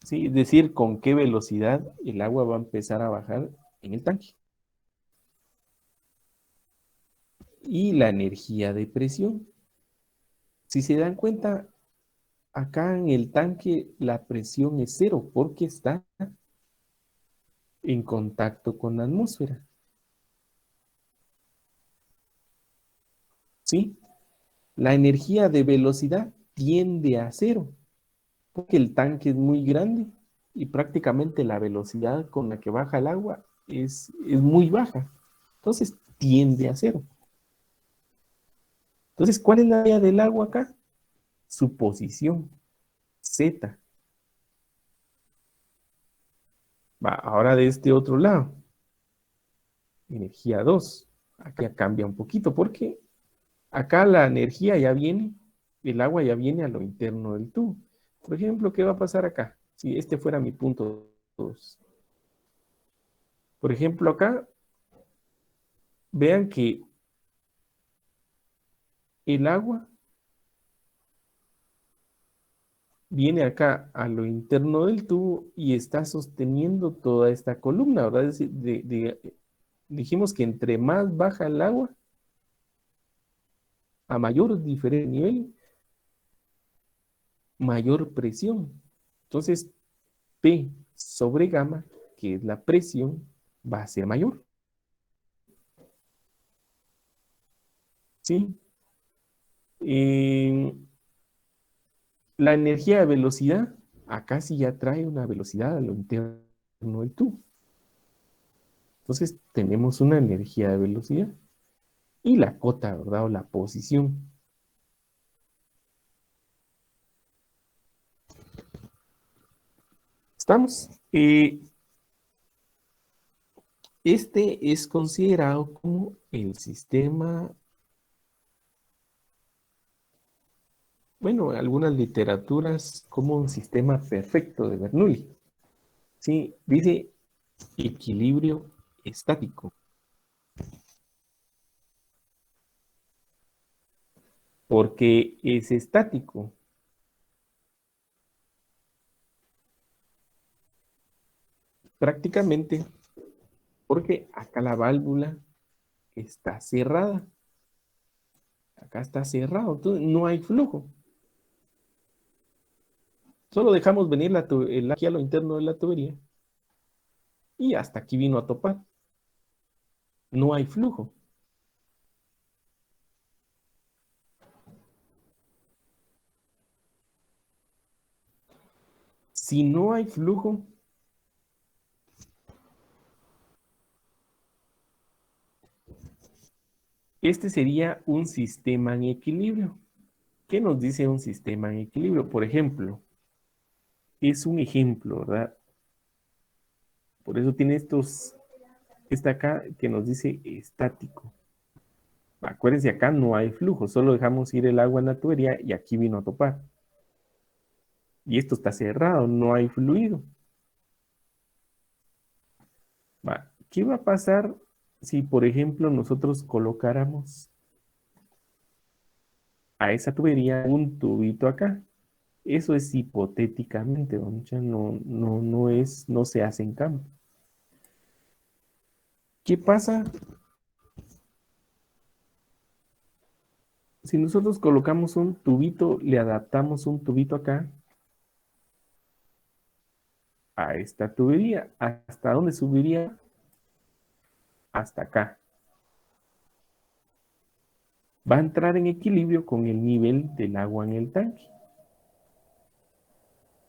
¿sí? Es decir, con qué velocidad el agua va a empezar a bajar en el tanque. Y la energía de presión. Si se dan cuenta, acá en el tanque la presión es cero porque está en contacto con la atmósfera. ¿Sí? La energía de velocidad tiende a cero porque el tanque es muy grande y prácticamente la velocidad con la que baja el agua es muy baja. Entonces tiende a cero. Entonces, ¿cuál es la área del agua acá? Su posición, Z. Va, ahora de este otro lado, energía 2. Acá cambia un poquito porque acá la energía ya viene, el agua ya viene a lo interno del tubo. Por ejemplo, ¿qué va a pasar acá? Si este fuera mi punto 2. Por ejemplo, acá, vean que el agua viene acá a lo interno del tubo y está sosteniendo toda esta columna, ¿verdad? Es decir, dijimos que entre más baja el agua, a mayor diferente nivel, mayor presión. Entonces, P sobre gamma, que es la presión, va a ser mayor. ¿Sí? Eh, la energía de velocidad, acá sí ya trae una velocidad a lo interno del tubo. Entonces, tenemos una energía de velocidad y la cota, ¿verdad? O la posición. ¿Estamos? Este es considerado como el sistema, bueno, en algunas literaturas como un sistema perfecto de Bernoulli. Sí, dice equilibrio estático, porque es estático. Prácticamente porque acá la válvula está cerrada. Acá está cerrado, entonces no hay flujo. Solo dejamos venir el aquí a lo interno de la tubería y hasta aquí vino a topar. No hay flujo. Si no hay flujo, este sería un sistema en equilibrio. ¿Qué nos dice un sistema en equilibrio? Por ejemplo, es un ejemplo, ¿verdad? Por eso tiene esta acá que nos dice estático. Acuérdense, acá no hay flujo, solo dejamos ir el agua en la tubería y aquí vino a topar. Y esto está cerrado, no hay fluido. ¿Qué va a pasar si, por ejemplo, nosotros colocáramos a esa tubería un tubito acá? Eso es hipotéticamente, no se hace en campo. ¿Qué pasa Si nosotros colocamos un tubito, le adaptamos un tubito acá a esta tubería, ¿hasta dónde subiría? Hasta acá. Va a entrar en equilibrio con el nivel del agua en el tanque.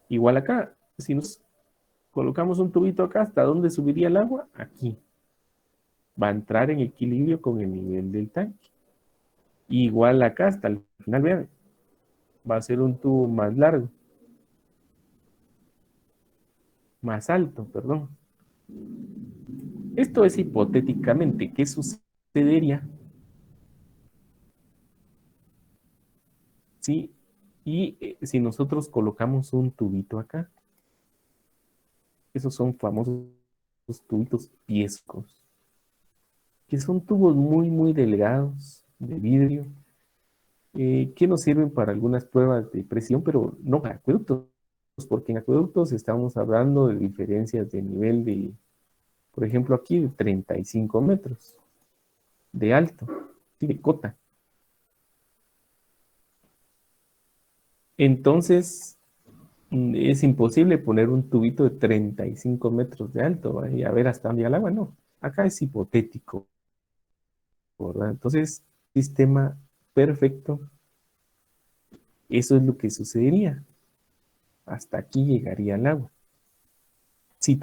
Igual acá, si nos colocamos un tubito acá, ¿hasta dónde subiría el agua? Aquí. Va a entrar en equilibrio con el nivel del tanque. Igual acá hasta el final, vean, va a ser un tubo más largo, más alto, perdón. Esto es hipotéticamente, ¿qué sucedería si, si nosotros colocamos un tubito acá? Esos son famosos tubitos piescos, que son tubos muy, muy delgados de vidrio, que nos sirven para algunas pruebas de presión, pero no para acueductos, porque en acueductos estamos hablando de diferencias de nivel de, por ejemplo, aquí de 35 metros de alto, ¿sí? De cota. Entonces, es imposible poner un tubito de 35 metros de alto, ¿va? Y a ver hasta dónde llega el agua, no. Acá es hipotético, ¿verdad? Entonces, sistema perfecto, eso es lo que sucedería. Hasta aquí llegaría el agua. Si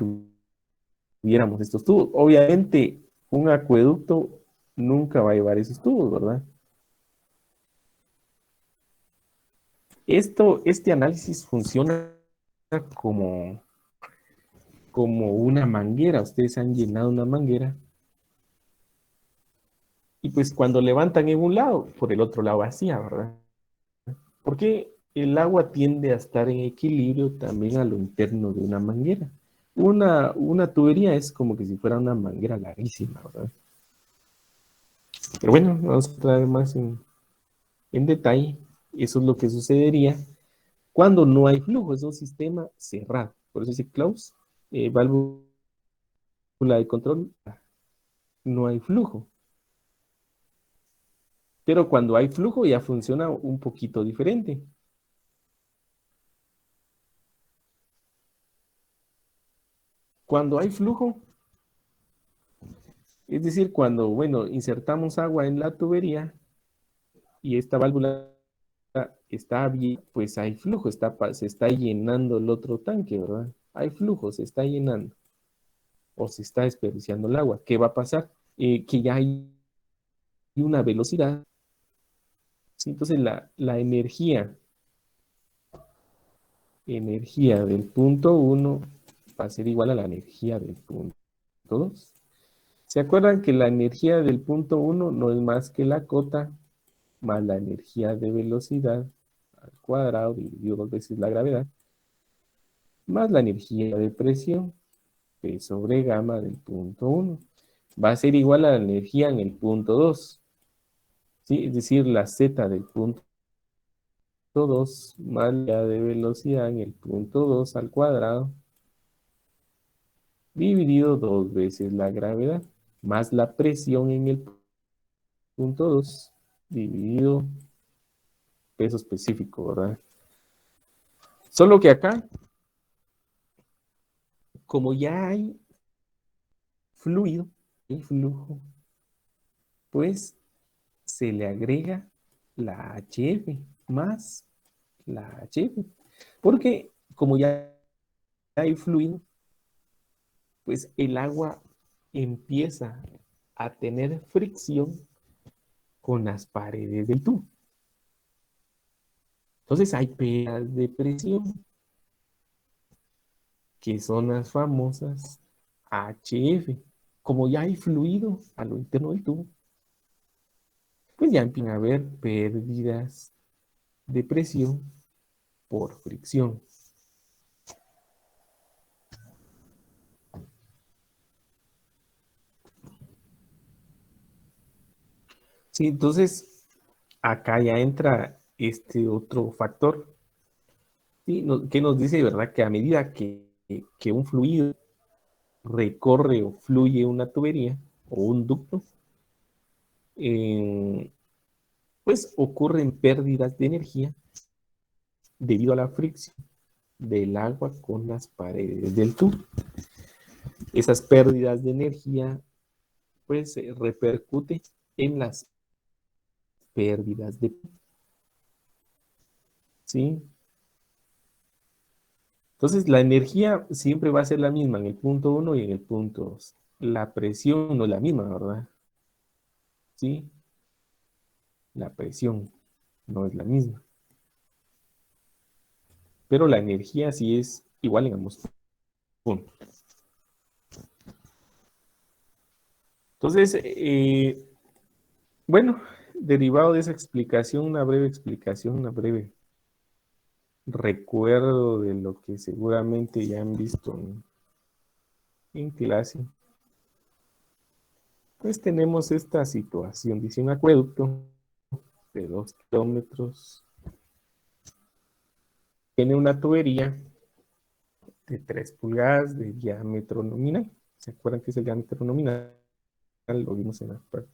tuviéramos estos tubos. Obviamente, un acueducto nunca va a llevar esos tubos, ¿verdad? Este análisis funciona como, como una manguera. Ustedes han llenado una manguera y pues cuando levantan en un lado, por el otro lado vacía, ¿verdad? Porque el agua tiende a estar en equilibrio también a lo interno de una manguera. Una tubería es como que si fuera una manguera larguísima, ¿verdad? Pero bueno, vamos a traer más en detalle. Eso es lo que sucedería cuando no hay flujo, es un sistema cerrado. Por eso dice close, válvula de control, no hay flujo. Pero cuando hay flujo ya funciona un poquito diferente. Cuando hay flujo, es decir, cuando, bueno, insertamos agua en la tubería y esta válvula está bien, pues hay flujo, se está llenando el otro tanque, ¿verdad? Hay flujo, se está llenando o se está desperdiciando el agua. ¿Qué va a pasar? Que ya hay una velocidad, ¿sí? Entonces la energía del punto uno va a ser igual a la energía del punto 2. ¿Se acuerdan que la energía del punto uno no es más que la cota más la energía de velocidad al cuadrado dividido dos veces la gravedad, más la energía de presión, P sobre gamma del punto uno? Va a ser igual a la energía en el punto 2, ¿sí? Es decir, la z del punto 2 más la de velocidad en el punto 2 al cuadrado dividido dos veces la gravedad, más la presión en el punto 2 dividido peso específico, ¿verdad? Solo que acá, como ya hay fluido, el flujo, pues se le agrega la HF más la HF. Porque como ya hay fluido, pues el agua empieza a tener fricción con las paredes del tubo. Entonces hay pérdidas de presión, que son las famosas HF. Como ya hay fluido a lo interno del tubo, pues ya empiezan a haber pérdidas de presión por fricción. Sí, entonces acá ya entra este otro factor, ¿sí? Que nos dice, ¿verdad? Que a medida que un fluido recorre o fluye una tubería o un ducto, eh, pues ocurren pérdidas de energía debido a la fricción del agua con las paredes del tubo. Esas pérdidas de energía pues repercuten en las pérdidas de, ¿sí? Entonces la energía siempre va a ser la misma en el punto 1 y en el punto 2. La presión no es la misma, ¿verdad? ¿Sí? La presión no es la misma. Pero la energía sí es igual en ambos puntos. Entonces, bueno, derivado de esa explicación, una breve explicación, una breve recuerdo de lo que seguramente ya han visto en clase, pues tenemos esta situación. Dice un acueducto de 2 kilómetros, tiene una tubería de 3 pulgadas de diámetro nominal. ¿Se acuerdan que es el diámetro nominal? Lo vimos en la parte.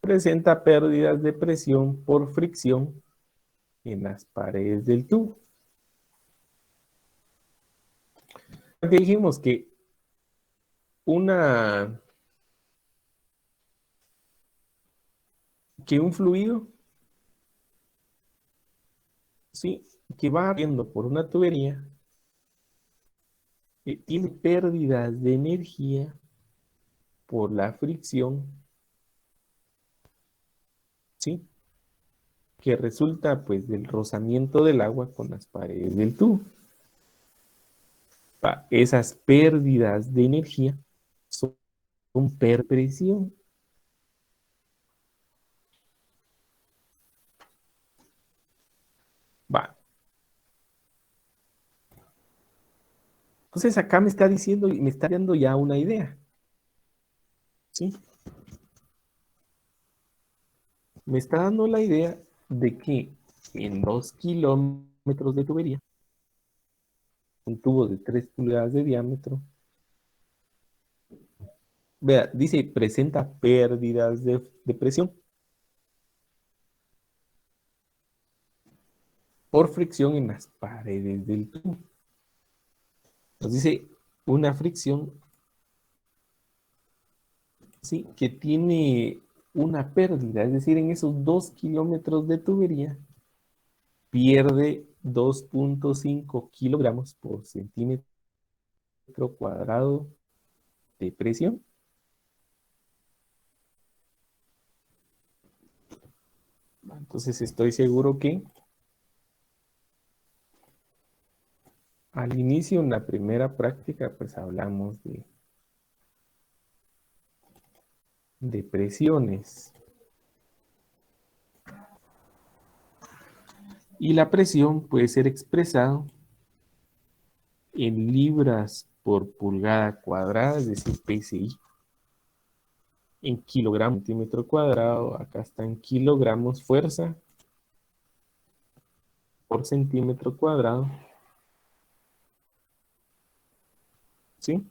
Presenta pérdidas de presión por fricción en las paredes del tubo. Que dijimos que una que un fluido, sí, que va viendo por una tubería, tiene pérdidas de energía por la fricción, sí, que resulta pues del rozamiento del agua con las paredes del tubo. Esas pérdidas de energía son per presión. Va. Entonces acá me está diciendo y me está dando ya una idea. ¿Sí? Me está dando la idea de que en 2 kilómetros de tubería, un tubo de 3 pulgadas de diámetro, vea, dice presenta pérdidas de presión por fricción en las paredes del tubo. Nos dice una fricción, ¿sí?, que tiene una pérdida, es decir, en esos 2 kilómetros de tubería pierde 2.5 kilogramos por centímetro cuadrado de presión. Entonces estoy seguro que al inicio, en la primera práctica, pues hablamos de presiones. Y la presión puede ser expresado en libras por pulgada cuadrada, es decir, PSI, en kilogramos centímetro cuadrado. Acá está en kilogramos fuerza por centímetro cuadrado. ¿Sí?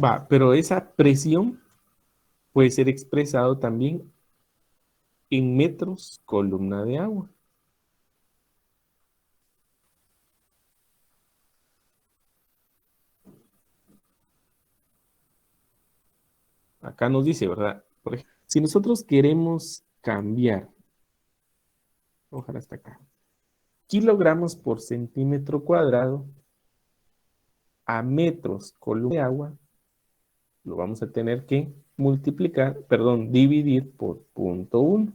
Va, pero esa presión puede ser expresado también en metros columna de agua. Acá nos dice, ¿verdad? Por ejemplo, si nosotros queremos cambiar, ojalá hasta acá, kilogramos por centímetro cuadrado a metros columna de agua, lo vamos a tener que multiplicar, perdón, dividir por 0.1.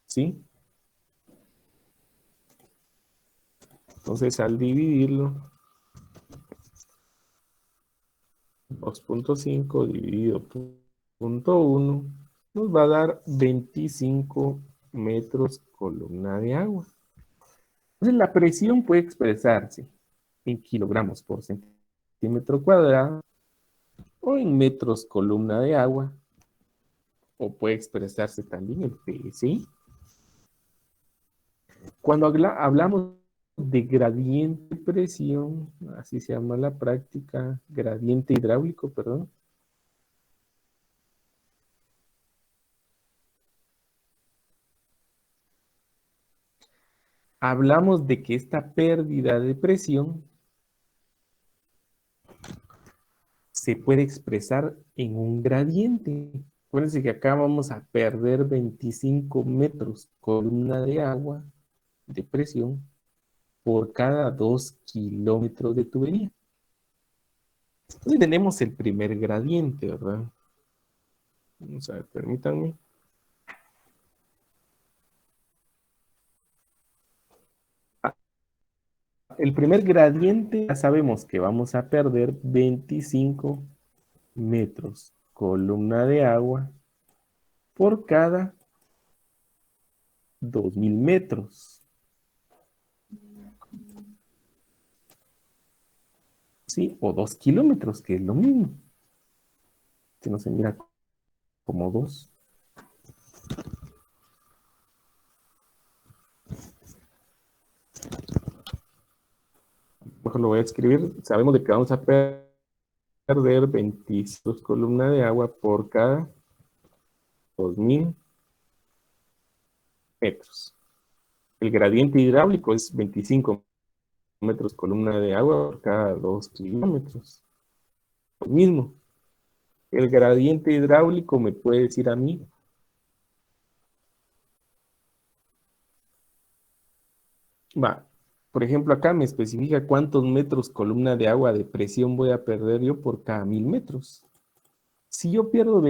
¿Sí? Entonces al dividirlo, 2.5 dividido por 0.1 nos va a dar 25 metros columna de agua. Entonces la presión puede expresarse en kilogramos por centímetro cuadrado o en metros columna de agua, o puede expresarse también en PSI. Cuando hablamos de gradiente de presión, así se llama la práctica, gradiente hidráulico, perdón. Hablamos de que esta pérdida de presión se puede expresar en un gradiente. Acuérdense que acá vamos a perder 25 metros columna de agua de presión por cada 2 kilómetros de tubería. Entonces tenemos el primer gradiente, ¿verdad? Vamos a ver, permítanme. El primer gradiente ya sabemos que vamos a perder 25 metros columna de agua por cada 2000 metros. ¿Sí? O 2 kilómetros, que es lo mismo. Que no se mira como 2. Mejor lo voy a escribir. Sabemos de que vamos a perder 22 columnas de agua por cada 2000 metros. El gradiente hidráulico es 25 metros columna de agua por cada 2 kilómetros. Lo mismo. El gradiente hidráulico me puede decir a mí, va, por ejemplo, acá me especifica cuántos metros columna de agua de presión voy a perder yo por cada 1000 metros. Si yo pierdo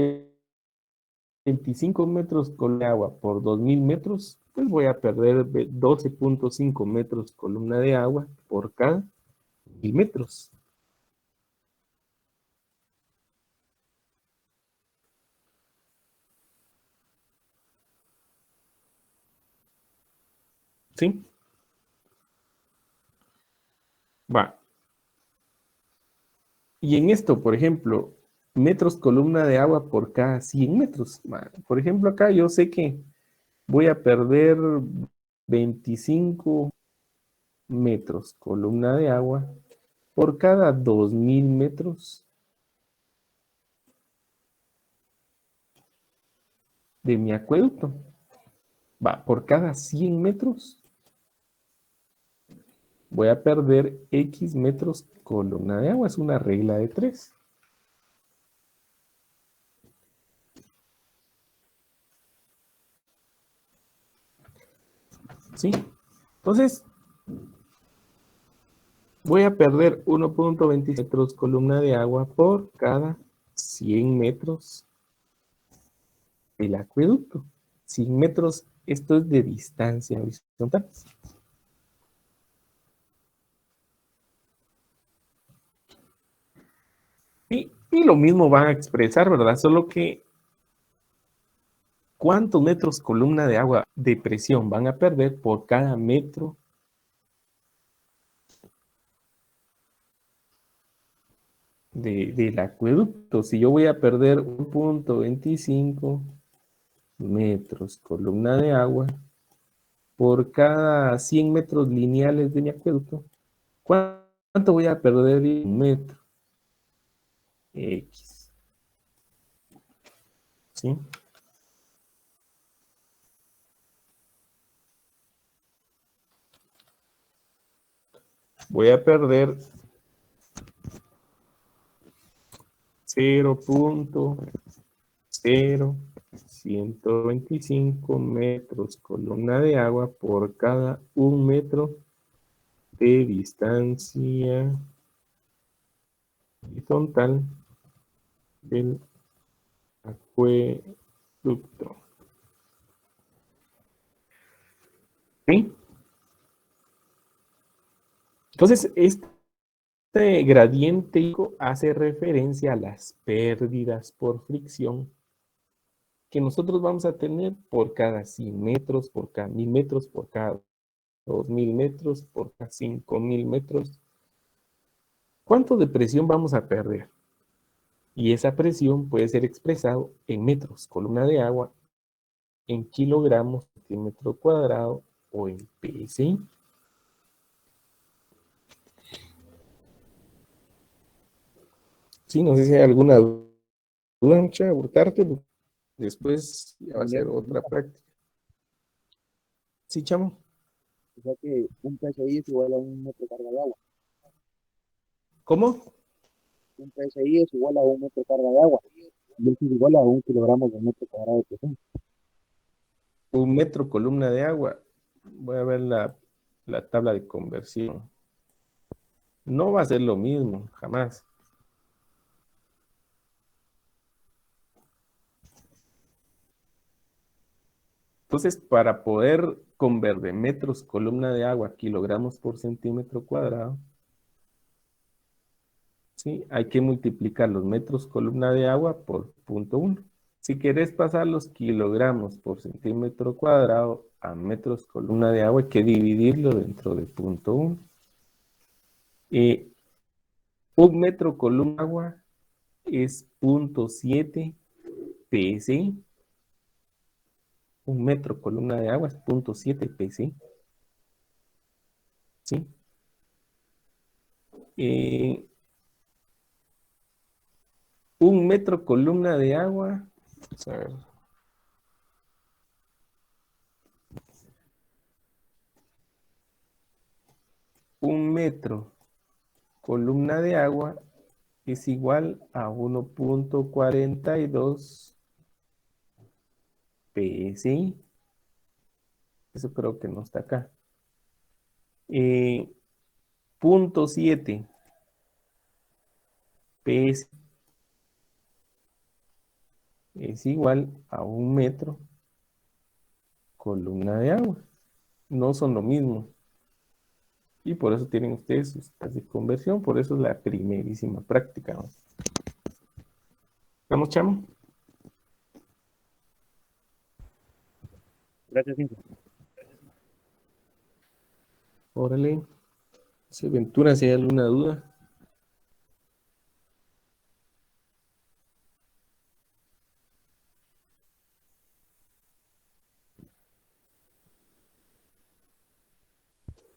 25 metros columna de agua por 2000 metros, pues voy a perder 12.5 metros columna de agua por cada 1000 metros. ¿Sí? Va. Y en esto, por ejemplo, metros columna de agua por cada 100 metros. Va. Por ejemplo, acá yo sé que voy a perder 25 metros columna de agua por cada 2000 metros de mi acueducto. Va, por cada 100 metros voy a perder X metros columna de agua. Es una regla de 3. ¿Sí? Entonces, voy a perder 1.26 metros columna de agua por cada 100 metros del acueducto. 100 metros, esto es de distancia horizontal. Y lo mismo van a expresar, ¿verdad? Solo que ¿cuántos metros columna de agua de presión van a perder por cada metro del acueducto? Si yo voy a perder 1.25 metros columna de agua por cada 100 metros lineales de mi acueducto, ¿cuánto voy a perder de un metro? X. ¿Sí? Voy a perder 0.0125 metros columna de agua por cada 1 metro de distancia horizontal del acueducto. ¿Sí? Entonces, este gradiente hace referencia a las pérdidas por fricción que nosotros vamos a tener por cada 100 metros, por cada 1000 metros, por cada 2000 metros, por cada 5000 metros. ¿Cuánto de presión vamos a perder? Y esa presión puede ser expresado en metros, columna de agua, en kilogramos, centímetro cuadrado o en PSI. Sí, no sé si hay alguna duda, mucha, abortarte, después ya va a ser otra práctica. Sí, chamo. O sea que un PSI es igual a un metro carga de agua. ¿Cómo? Un PSI es igual a un metro carga de agua. Y es igual a un kilogramo de metro cuadrado de presión. Un metro columna de agua. Voy a ver la tabla de conversión. No va a ser lo mismo, jamás. Entonces, para poder convertir de metros columna de agua a kilogramos por centímetro cuadrado, ¿sí? Hay que multiplicar los metros columna de agua por 0.1. Si querés pasar los kilogramos por centímetro cuadrado a metros columna de agua, hay que dividirlo dentro de 0.1. Un metro columna de agua es 0.7 psi. Un metro columna de agua es 0.7 psi. ¿Sí? Eh, un metro columna de agua, vamos a ver, un metro columna de agua es igual a 1.42 psi. Eso creo que no está acá. 0.7 psi es igual a un metro columna de agua. No son lo mismo. Y por eso tienen ustedes sus tasas de conversión. Por eso es la primerísima práctica, ¿no? ¿Vamos, chamo? Gracias, Cintia. Órale. Se aventura si hay alguna duda.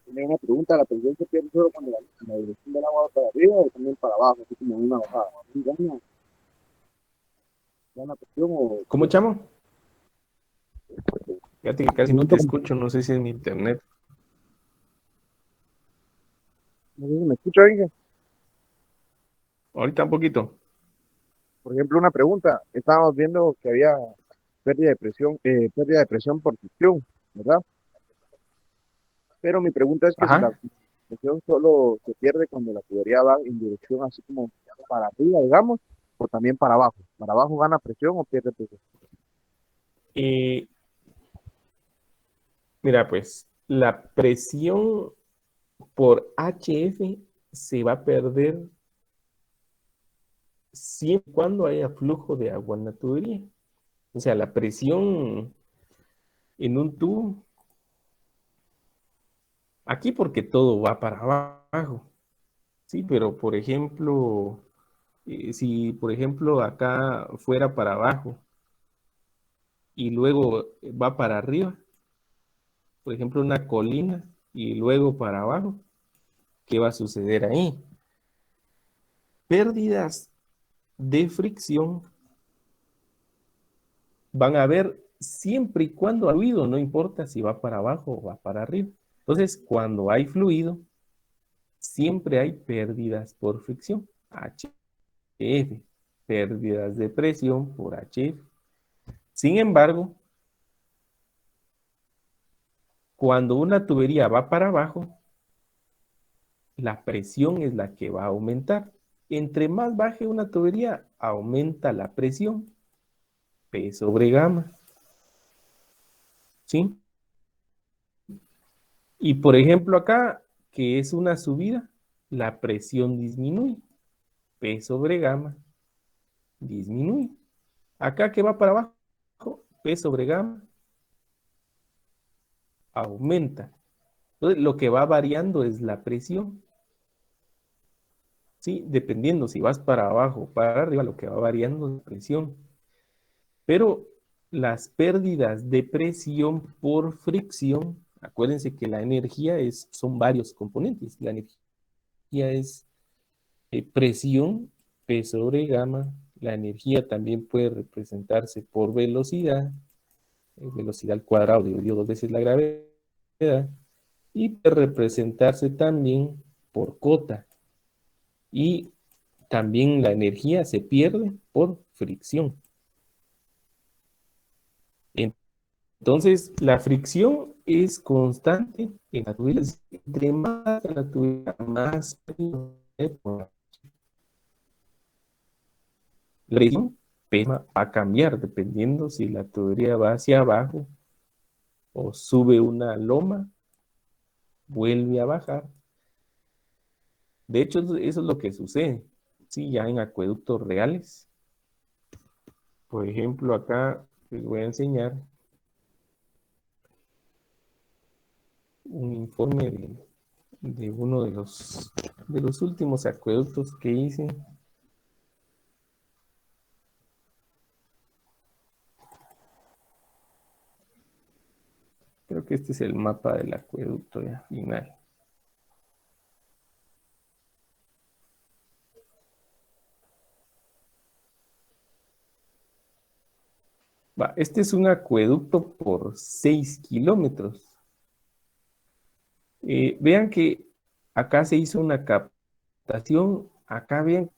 Tenía una pregunta, ¿la presión se pierde solo cuando la dirección del agua va para arriba o también para abajo, así como una bajada? ¿Sí gana presión o ¿Cómo, pierde? chamo? Fíjate que casi no te Pregunto, escucho. No sé si es mi internet. no sé si me escucha, Inge. Ahorita un poquito. Por ejemplo, una pregunta. Estábamos viendo que había pérdida de presión por fricción, ¿verdad? Pero mi pregunta es que si la Ajá. presión solo se pierde cuando la tubería va en dirección así como para arriba, digamos, o también para abajo. ¿Para abajo gana presión o pierde presión? Y mira, pues la presión por HF se va a perder siempre y cuando haya flujo de agua en la tubería. O sea, la presión en un tubo, aquí porque todo va para abajo, ¿sí? Pero por ejemplo, si por ejemplo acá fuera para abajo y luego va para arriba, por ejemplo una colina y luego para abajo, ¿qué va a suceder ahí? Pérdidas de fricción van a haber siempre y cuando hay fluido, no importa si va para abajo o va para arriba. Entonces, cuando hay fluido, siempre hay pérdidas por fricción, HF, pérdidas de presión por HF. Sin embargo, cuando una tubería va para abajo, la presión es la que va a aumentar. Entre más baje una tubería, aumenta la presión, P sobre gamma, ¿sí? Y por ejemplo acá, que es una subida, la presión disminuye, P sobre gamma disminuye. Acá que va para abajo, P sobre gamma aumenta. Entonces, lo que va variando es la presión, ¿sí? Dependiendo si vas para abajo o para arriba, lo que va variando es la presión. Pero las pérdidas de presión por fricción, acuérdense que la energía son varios componentes. La energía es presión P sobre gamma. La energía también puede representarse por velocidad, velocidad al cuadrado dividido dos veces la gravedad, y puede representarse también por cota. Y también la energía se pierde por fricción. Entonces, la fricción es constante en la tubería. Entre más la tubería, más la presión va a cambiar dependiendo si la tubería va hacia abajo o sube una loma, vuelve a bajar. De hecho, eso es lo que sucede. Sí, ya en acueductos reales. Por ejemplo, acá les voy a enseñar un informe de uno de los últimos acueductos que hice. Creo que este es el mapa del acueducto ya final. Va, este es un acueducto por 6 kilómetros. Vean que acá se hizo una captación, acá vean,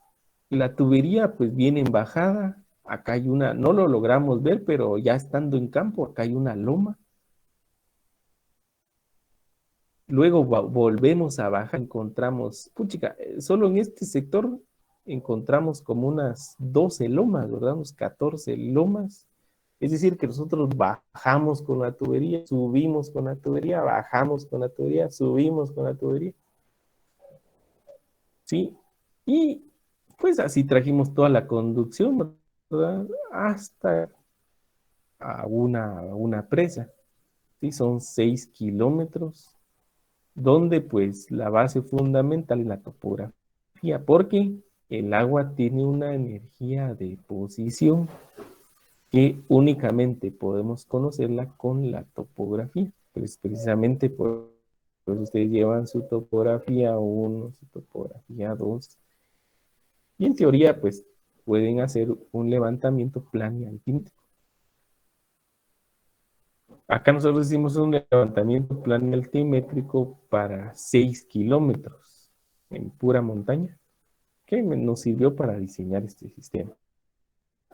la tubería pues viene en bajada, acá hay una, no lo logramos ver, pero ya estando en campo, acá hay una loma. Luego volvemos a bajar, encontramos, puchica, solo en este sector encontramos como unas 12 lomas, ¿verdad? Unos 14 lomas. Es decir, que nosotros bajamos con la tubería, subimos con la tubería, bajamos con la tubería, subimos con la tubería, ¿sí? Y pues así trajimos toda la conducción, ¿verdad? Hasta a una presa, ¿sí? Son 6 kilómetros donde pues la base fundamental es la topografía, porque el agua tiene una energía de posición que únicamente podemos conocerla con la topografía. Pues precisamente por eso ustedes llevan su topografía 1, su topografía 2, y en teoría pues pueden hacer un levantamiento plano y altímetro. Acá nosotros hicimos un levantamiento plano y altimétrico para 6 kilómetros en pura montaña, que nos sirvió para diseñar este sistema.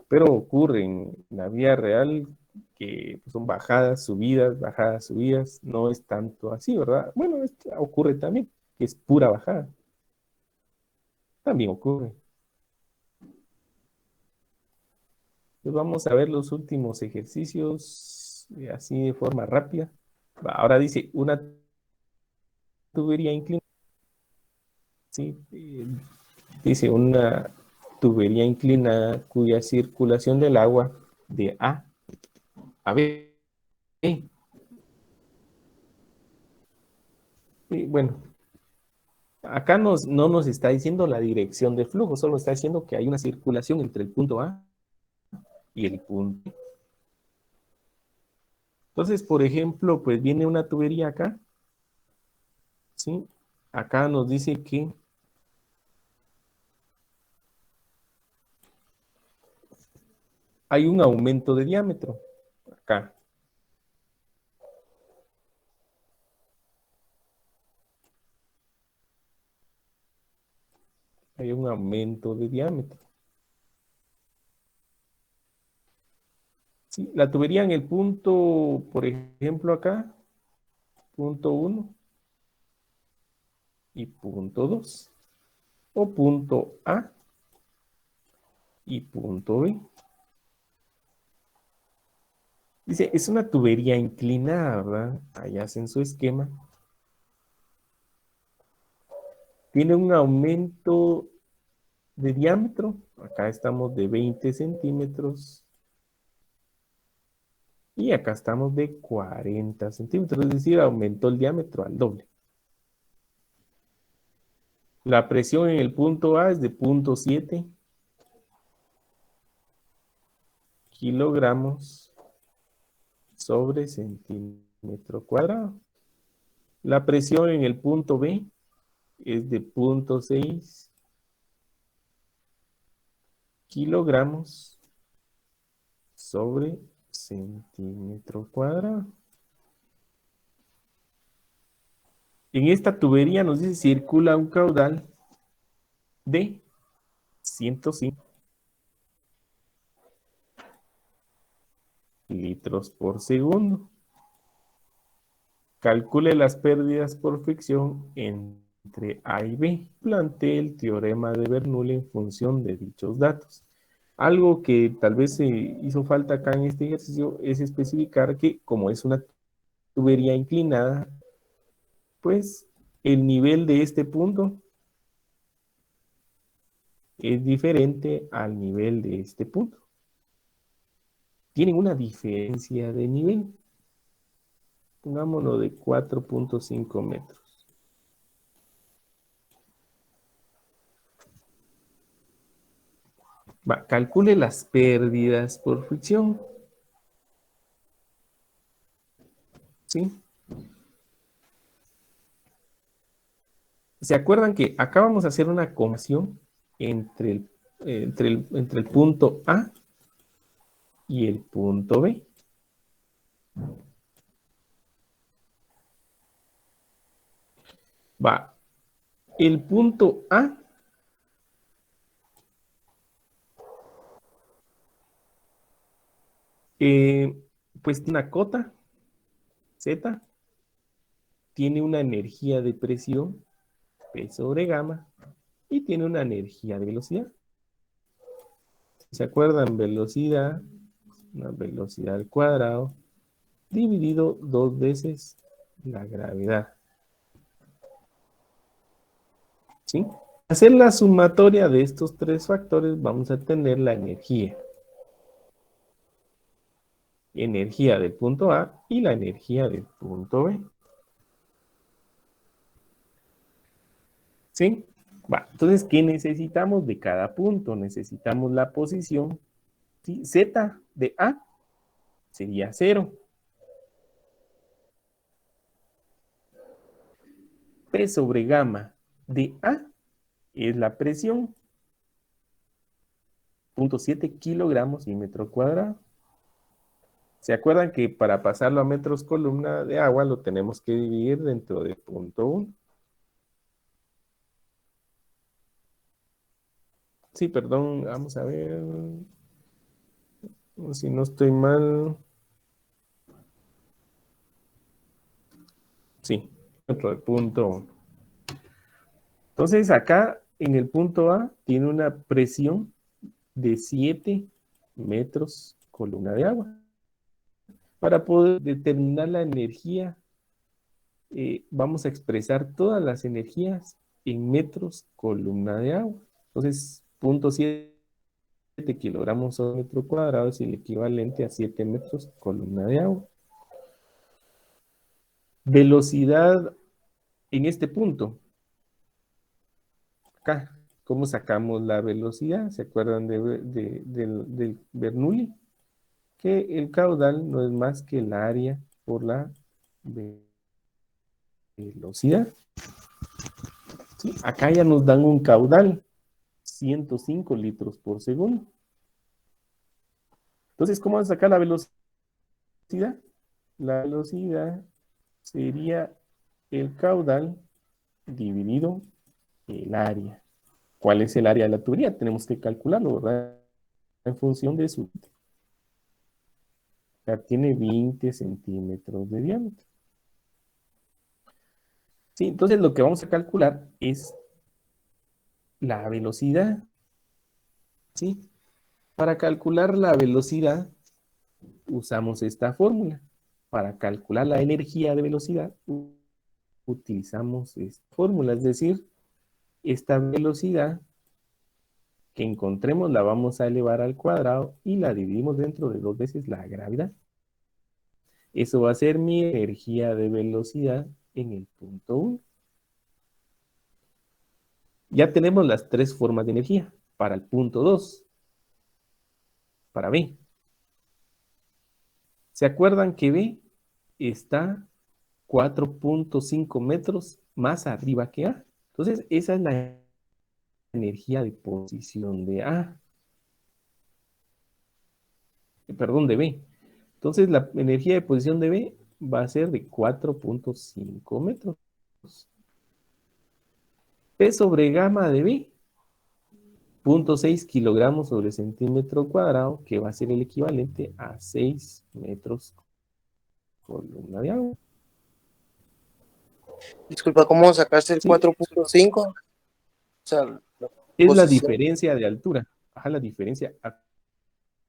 Pero ocurre en la vida real que pues, son bajadas, subidas, no es tanto así, ¿verdad? Bueno, ocurre también, que es pura bajada, también ocurre. Pues vamos a ver los últimos ejercicios así de forma rápida. Ahora dice una tubería inclinada, ¿sí? Dice una tubería inclinada cuya circulación del agua de A B. Y bueno, acá no nos está diciendo la dirección de flujo, solo está diciendo que hay una circulación entre el punto A y el punto B. Entonces, por ejemplo, pues viene una tubería acá, ¿sí? Acá nos dice que hay un aumento de diámetro. Acá hay un aumento de diámetro. ¿Sí? La tubería en el punto, por ejemplo, acá, punto 1 y punto 2, o punto A y punto B. Dice, es una tubería inclinada, ¿verdad? Allá hacen su esquema. Tiene un aumento de diámetro. Acá estamos de 20 centímetros. Y acá estamos de 40 centímetros. Es decir, aumentó el diámetro al doble. La presión en el punto A es de 0.7 kilogramos sobre centímetro cuadrado. La presión en el punto B es de 0.6 kilogramos sobre centímetro cuadrado. En esta tubería nos dice circula un caudal de 105 litros por segundo. Calcule las pérdidas por fricción entre A y B. Plantee el teorema de Bernoulli en función de dichos datos. Algo que tal vez se hizo falta acá en este ejercicio es especificar que como es una tubería inclinada, pues el nivel de este punto es diferente al nivel de este punto. Tienen una diferencia de nivel. Pongámoslo de 4.5 metros. Va, calcule las pérdidas por fricción. ¿Sí? ¿Se acuerdan que acá vamos a hacer una conversión entre el punto A y el punto B? Va, el punto A pues una cota Z tiene una energía de presión P sobre gamma y tiene una energía de velocidad. ¿Se acuerdan? Velocidad, una velocidad al cuadrado, dividido 2 veces la gravedad. ¿Sí? Hacer la sumatoria de estos tres factores vamos a tener la energía. Energía del punto A y la energía del punto B. ¿Sí? Va, entonces, ¿qué necesitamos de cada punto? Necesitamos la posición, ¿sí? Z de A sería 0. P sobre gamma de A es la presión, 0.7 kilogramos y metro cuadrado. ¿Se acuerdan que para pasarlo a metros columna de agua lo tenemos que dividir dentro de 0.1? Sí, perdón, vamos a ver si no estoy mal. Sí, dentro del punto 1. Entonces acá en el punto A tiene una presión de 7 metros columna de agua. Para poder determinar la energía, vamos a expresar todas las energías en metros columna de agua. Entonces, 0.7 kilogramos sobre metro cuadrado es el equivalente a 7 metros columna de agua. Velocidad en este punto. Acá, ¿cómo sacamos la velocidad? ¿Se acuerdan del Bernoulli? Que el caudal no es más que el área por la velocidad. ¿Sí? Acá ya nos dan un caudal, 105 litros por segundo. Entonces, ¿cómo vamos a sacar la velocidad? La velocidad sería el caudal dividido el área. ¿Cuál es el área de la tubería? Tenemos que calcularlo, ¿verdad? En función de su... O sea, tiene 20 centímetros de diámetro. Sí, entonces lo que vamos a calcular es la velocidad. ¿Sí? Para calcular la velocidad usamos esta fórmula. Para calcular la energía de velocidad utilizamos esta fórmula, es decir, esta velocidad que encontremos la vamos a elevar al cuadrado y la dividimos dentro de 2 veces la gravedad. Eso va a ser mi energía de velocidad en el punto 1. Ya tenemos las tres formas de energía. Para el punto 2, para B. ¿Se acuerdan que B está 4.5 metros más arriba que A? Entonces, esa es la energía de posición de A. perdón, de B. Entonces la energía de posición de B va a ser de 4.5 metros. P sobre gamma de B, 0.6 kilogramos sobre centímetro cuadrado, que va a ser el equivalente a 6 metros columna de agua. Disculpa, ¿cómo sacaste el Sí, 4.5? O sea, la es la posición. diferencia de altura. Ajá, la diferencia.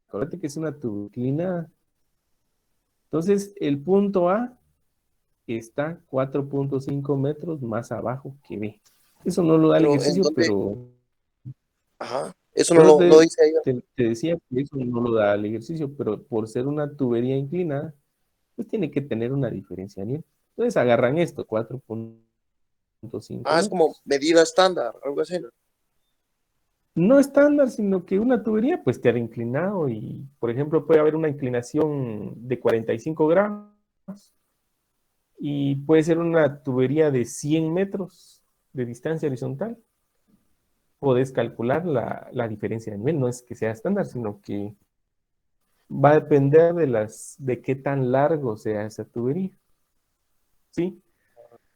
Acuérdate que es una tuba inclinada. Entonces, el punto A está 4.5 metros más abajo que B. Eso no lo da el Pero ¿en ejercicio, dónde? pero Ajá. Eso por no eso lo dice ahí. te decía que eso no lo da el ejercicio, pero por ser una tubería inclinada, pues tiene que tener una diferencia de nivel. Entonces agarran esto, 4.5 Ah, es como metros. medida estándar, algo así, ¿no? No estándar, sino que una tubería pues te hará inclinado y, por ejemplo, puede haber una inclinación de 45 grados y puede ser una tubería de 100 metros de distancia horizontal. Podés calcular la diferencia de nivel, no es que sea estándar, sino que va a depender de qué tan largo sea esa tubería, ¿sí?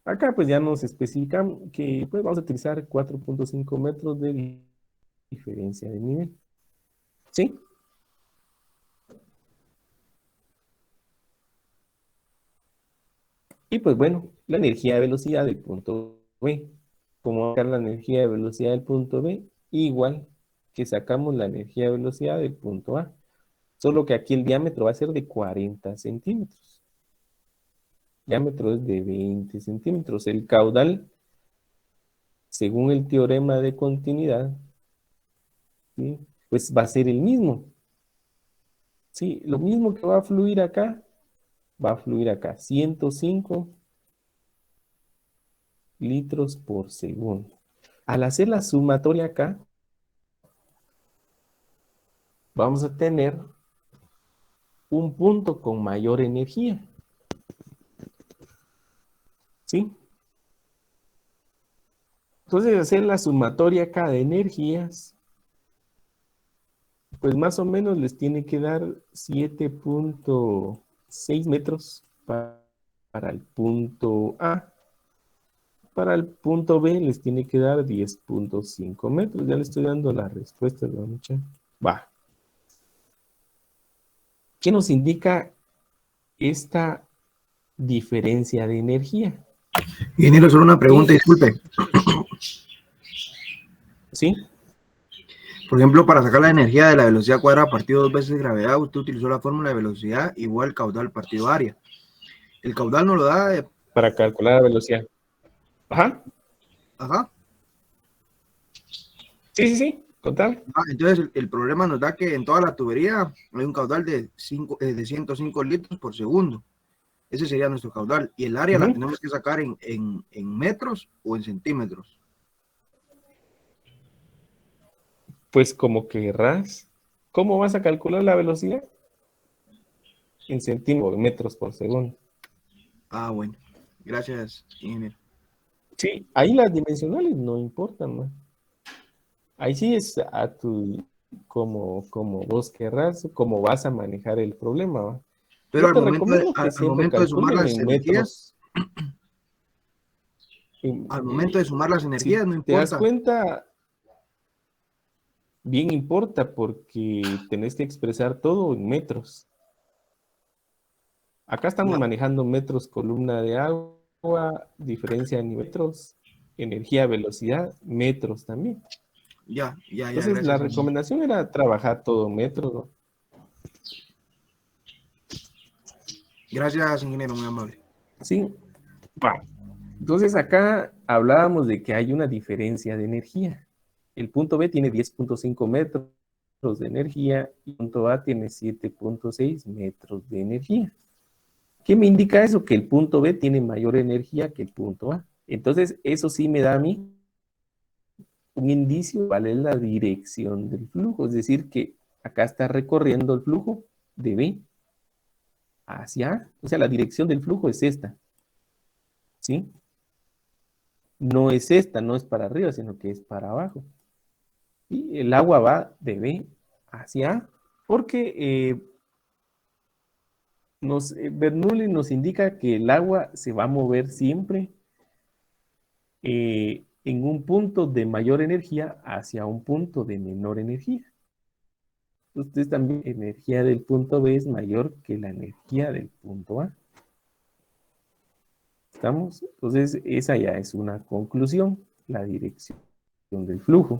Acá pues ya nos especifican que pues vamos a utilizar 4.5 metros de diferencia de nivel, ¿sí? Y pues bueno, la energía de velocidad del punto B. ¿Cómo sacar la energía de velocidad del punto B? Igual que sacamos la energía de velocidad del punto A. Solo que aquí el diámetro va a ser de 40 centímetros. El diámetro es de 20 centímetros. El caudal, según el teorema de continuidad, ¿sí? Pues va a ser el mismo. ¿Sí? Lo mismo que va a fluir acá, va a fluir acá. 105 litros por segundo. Al hacer la sumatoria acá, vamos a tener un punto con mayor energía, ¿sí? Entonces, hacer la sumatoria acá de energías, pues más o menos les tiene que dar 7.6 metros para el punto A. Para el punto B les tiene que dar 10.5 metros. Ya le estoy dando la respuesta, ¿no, mucha? Va. ¿Qué nos indica esta diferencia de energía? Ingeniero, solo una pregunta, Que, disculpe. ¿sí? Por ejemplo, para sacar la energía de la velocidad cuadrada partido 2 veces gravedad, usted utilizó la fórmula de velocidad igual caudal partido área. El caudal no lo da Para calcular la velocidad. Ajá. ajá. Sí, sí, sí. Total. Entonces, el problema nos da que en toda la tubería hay un caudal de 105 litros por segundo. Ese sería nuestro caudal. Y el área la tenemos que sacar en metros o en centímetros. Pues como querrás. ¿Cómo vas a calcular la velocidad? En centímetros, metros por segundo. Ah, bueno. Gracias, ingeniero. Sí, ahí las dimensionales no importan, ¿no? Ahí sí es como vos querrás, cómo vas a manejar el problema, ¿va? Pero Yo te recomiendo que al siempre momento de sumar calculen las en energías, metros. al momento de sumar las Si energías, no te das importa. cuenta, bien importa porque tenés que expresar todo en metros. Acá estamos Ya, manejando metros columna de agua, diferencia de metros, energía, velocidad, metros también. ya, Entonces, la gracias, ingeniero. recomendación era trabajar todo metros, ¿no? Gracias, ingeniero, muy amable. Sí, va. Entonces, acá hablábamos de que hay una diferencia de energía. El punto B tiene 10.5 metros de energía y el punto A tiene 7.6 metros de energía. ¿Qué me indica eso? Que el punto B tiene mayor energía que el punto A. Entonces, eso sí me da a mí un indicio, cuál es la dirección del flujo. Es decir, que acá está recorriendo el flujo de B hacia A. O sea, la dirección del flujo es esta, ¿sí? No es esta, no es para arriba, sino que es para abajo. Y el agua va de B hacia A, porque Bernoulli nos indica que el agua se va a mover siempre en un punto de mayor energía hacia un punto de menor energía. Entonces también la energía del punto B es mayor que la energía del punto A. ¿Estamos? Entonces esa ya es una conclusión, la dirección del flujo.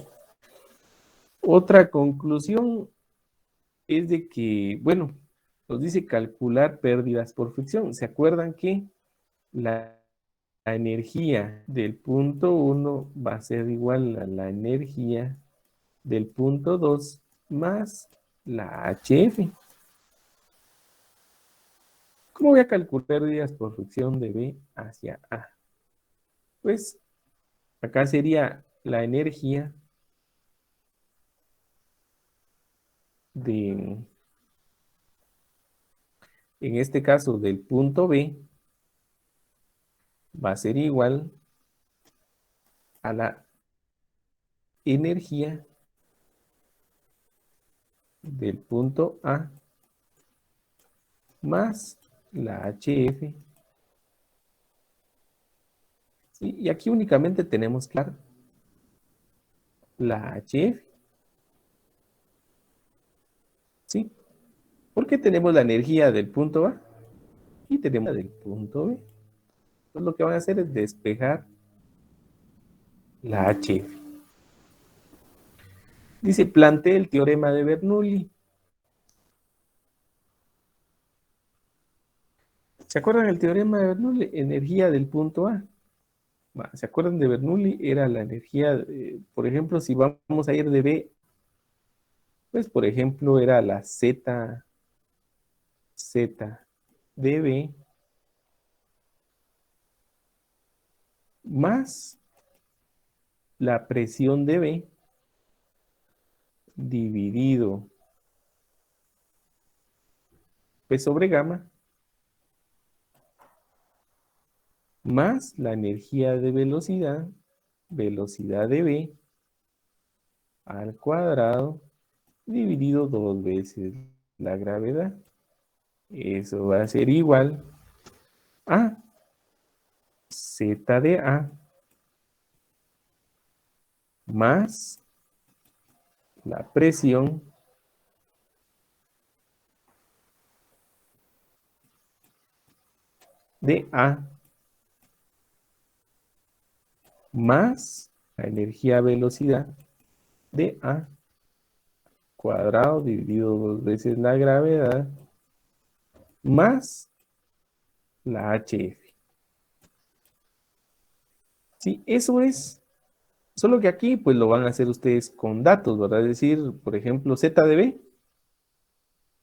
Otra conclusión es de que, bueno, nos dice calcular pérdidas por fricción. ¿Se acuerdan que la energía del punto 1 va a ser igual a la energía del punto 2 más la HF? ¿Cómo voy a calcular pérdidas por fricción de B hacia A? Pues acá sería la energía de, en este caso del punto B, va a ser igual a la energía del punto A más la HF. ¿Sí? Y aquí únicamente tenemos que dar la HF. ¿Sí? Porque tenemos la energía del punto A y tenemos la del punto B. Entonces lo que van a hacer es despejar la HF. Dice, plantee el teorema de Bernoulli. ¿Se acuerdan del teorema de Bernoulli? Energía del punto A. ¿Se acuerdan de Bernoulli? Era la energía, por ejemplo, si vamos a ir de B, pues por ejemplo era la Z de B más la presión de B dividido P sobre gamma más la energía de velocidad, velocidad de B al cuadrado dividido 2 veces la gravedad. Eso va a ser igual a Z de A más la presión de A más la energía velocidad de A cuadrado dividido 2 veces la gravedad más la HF. Sí, eso es. Solo que aquí pues lo van a hacer ustedes con datos, ¿verdad? Es decir, por ejemplo, Z de B,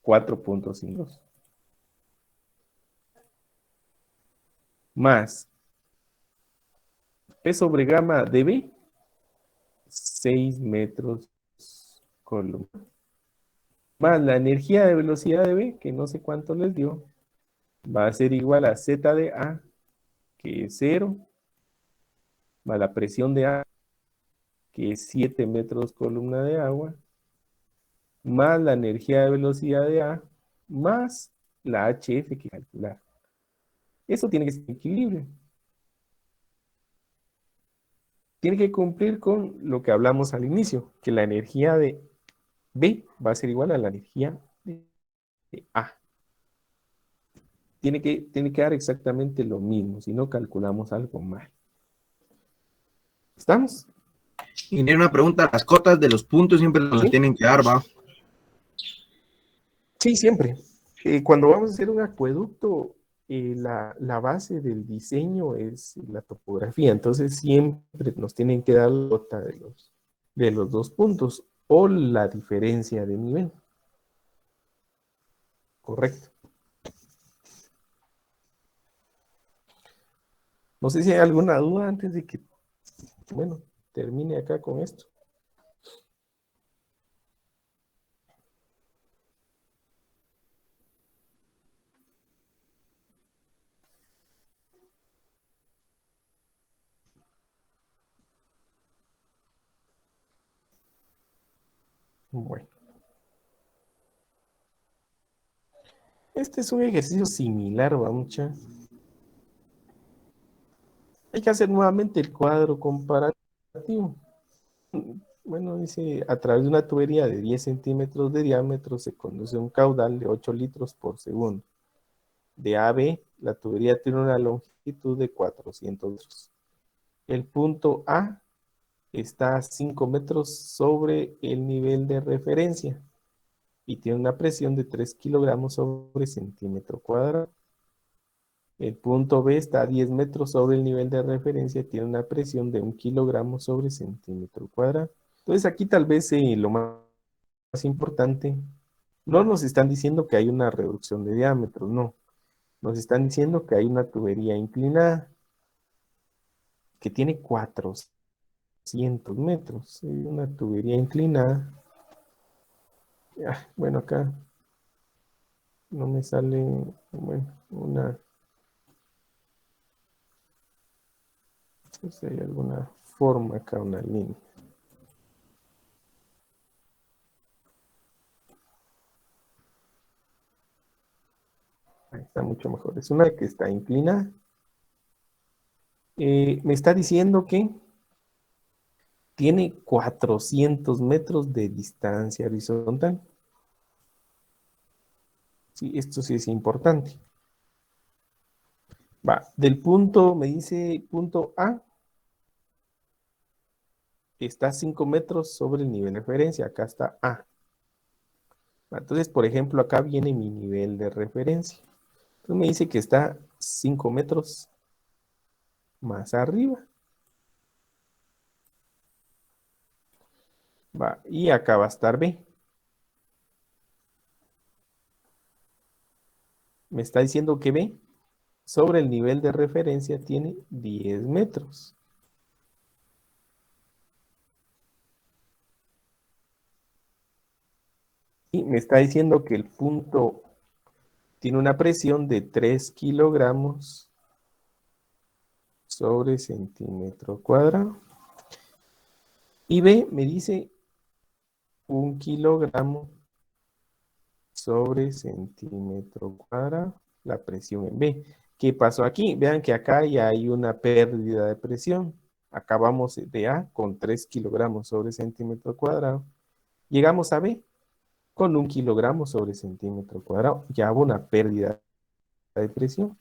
4.5 más P sobre gamma de B, 6 metros columna. Más la energía de velocidad de B, que no sé cuánto les dio, va a ser igual a Z de A, que es 0, más la presión de A, que es 7 metros columna de agua, más la energía de velocidad de A, más la HF que calcular. Eso tiene que ser equilibrio. Tiene que cumplir con lo que hablamos al inicio, que la energía de B va a ser igual a la energía de A. Tiene que dar exactamente lo mismo, si no calculamos algo mal. ¿Estamos? Y tiene una pregunta, las cotas de los puntos siempre nos las ¿Sí? tienen que dar, ¿va? Sí, siempre. Cuando vamos a hacer un acueducto, la base del diseño es la topografía, entonces siempre nos tienen que dar la cota de los dos puntos o la diferencia de nivel. Correcto. No sé si hay alguna duda antes de que, bueno, termine acá con esto. Bueno. Este es un ejercicio similar, va mucha. Hay que hacer nuevamente el cuadro comparativo. Bueno, dice, a través de una tubería de 10 centímetros de diámetro se conduce un caudal de 8 litros por segundo. De A a B, la tubería tiene una longitud de 400 metros. El punto A está a 5 metros sobre el nivel de referencia y tiene una presión de 3 kilogramos sobre centímetro cuadrado. El punto B está a 10 metros sobre el nivel de referencia y tiene una presión de 1 kilogramo sobre centímetro cuadrado. Entonces aquí tal vez lo más importante, no nos están diciendo que hay una reducción de diámetro, no. Nos están diciendo que hay una tubería inclinada que tiene 400 metros. Una tubería inclinada. Bueno, acá no me sale, bueno, no sé si hay alguna forma acá, una línea. Ahí está mucho mejor. Es una que está inclinada. Me está diciendo que tiene 400 metros de distancia horizontal. Sí, esto sí es importante. Va, del punto, me dice punto A, está 5 metros sobre el nivel de referencia. Acá está A. Entonces, por ejemplo, acá viene mi nivel de referencia. Entonces me dice que está 5 metros más arriba. Va, y acá va a estar B. Me está diciendo que B sobre el nivel de referencia tiene 10 metros. Y me está diciendo que el punto tiene una presión de 3 kilogramos sobre centímetro cuadrado. Y B me dice 1 kilogramo sobre centímetro cuadrado, la presión en B. ¿Qué pasó aquí? Vean que acá ya hay una pérdida de presión. Acá vamos de A con 3 kilogramos sobre centímetro cuadrado. Llegamos a B con 1 kilogramo sobre centímetro cuadrado. Ya hubo una pérdida de presión.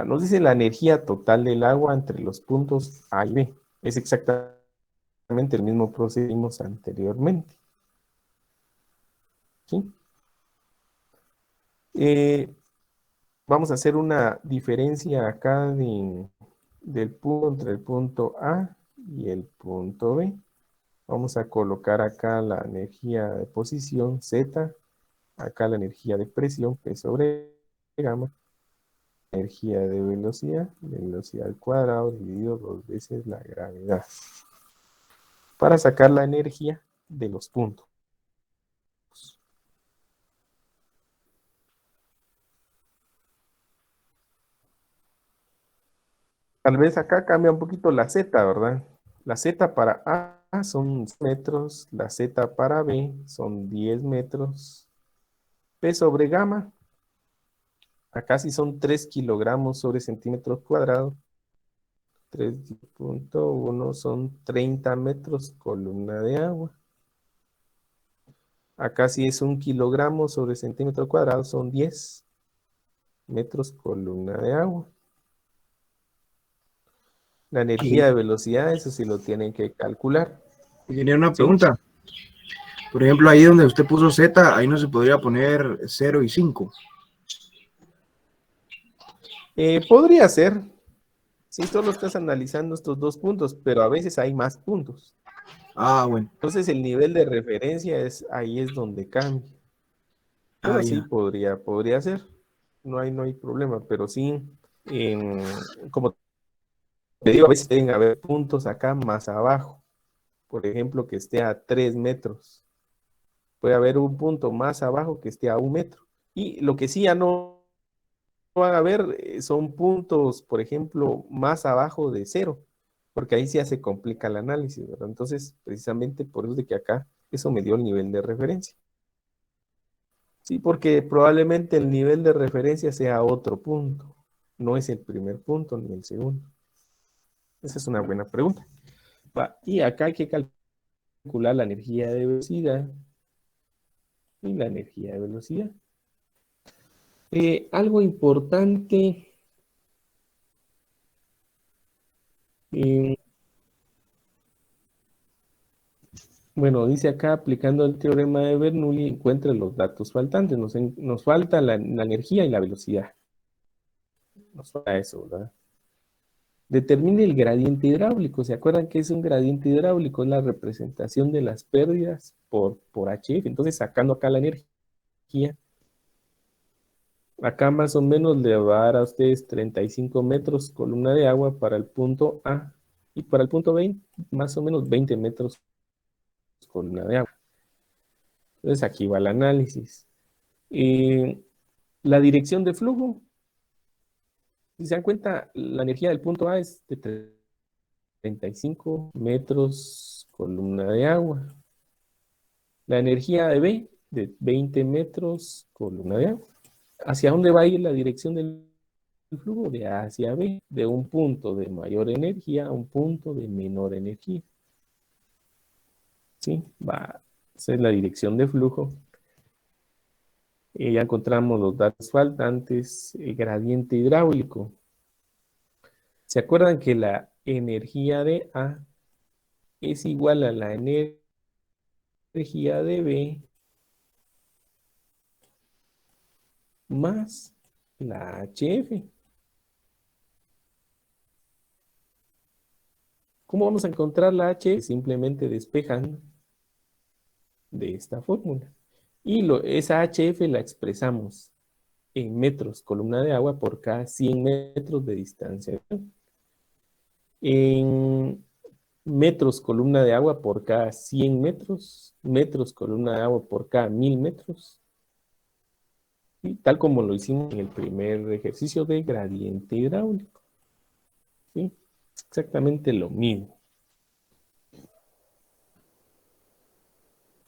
Nos dice la energía total del agua entre los puntos A y B. Es exactamente el mismo procedimos anteriormente. ¿Sí? Vamos a hacer una diferencia acá del punto entre el punto A y el punto B. Vamos a colocar acá la energía de posición Z, acá la energía de presión P sobre gamma, energía de velocidad al cuadrado dividido 2 veces la gravedad, para sacar la energía de los puntos. Tal vez acá cambia un poquito la Z, ¿verdad? La Z para A son metros, la Z para B son 10 metros. P sobre gamma, acá sí son 3 kilogramos sobre centímetros cuadrados. 3.1 son 30 metros columna de agua. Acá sí es 1 kilogramo sobre centímetro cuadrado, son 10 metros columna de agua. La energía de velocidad, eso sí lo tienen que calcular. Y tenía una ¿Sí? pregunta. Por ejemplo, ahí donde usted puso Z, ahí no se podría poner 0 y 5. Podría ser, si solo estás analizando estos dos puntos, pero a veces hay más puntos. Ah, bueno. Entonces el nivel de referencia ahí es donde cambia. Pero sí Ya. podría ser. No hay problema, pero sí, como te digo, a veces deben haber puntos acá más abajo. Por ejemplo, que esté a 3 metros. Puede haber un punto más abajo que esté a 1 metro. Y lo que sí ya no van a ver son puntos, por ejemplo, más abajo de 0, porque ahí sí ya se complica el análisis, ¿verdad? Entonces, precisamente por eso de que acá Eso me dio el nivel de referencia. Sí, porque probablemente el nivel de referencia sea otro punto. No es el primer punto ni el segundo. Esa es una buena pregunta. Y acá hay que calcular la energía de velocidad y la energía de velocidad. Algo importante, bueno, dice acá, aplicando el teorema de Bernoulli, encuentra los datos faltantes. Nos falta la energía y la velocidad. Nos falta eso, ¿verdad? Determine el gradiente hidráulico. ¿Se acuerdan qué es un gradiente hidráulico? Es la representación de las pérdidas por HF. Entonces, sacando acá la energía, acá más o menos le va a dar a ustedes 35 metros columna de agua para el punto A. Y para el punto B, más o menos 20 metros columna de agua. Entonces, aquí va el análisis. La dirección de flujo, si se dan cuenta, la energía del punto A es de 35 metros columna de agua. La energía de B, de 20 metros columna de agua. ¿Hacia dónde va a ir la dirección del flujo? De A hacia B, de un punto de mayor energía a un punto de menor energía. ¿Sí? Esa es la dirección de flujo. Ya encontramos los datos faltantes, el gradiente hidráulico. ¿Se acuerdan que la energía de A es igual a la energía de B más la HF? ¿Cómo vamos a encontrar la HF? Simplemente despejando de esta fórmula. Y esa HF la expresamos en metros columna de agua por cada 100 metros de distancia. En metros columna de agua por cada 100 metros, metros columna de agua por cada 1000 metros, y tal como lo hicimos en el primer ejercicio de gradiente hidráulico. ¿Sí? Exactamente lo mismo.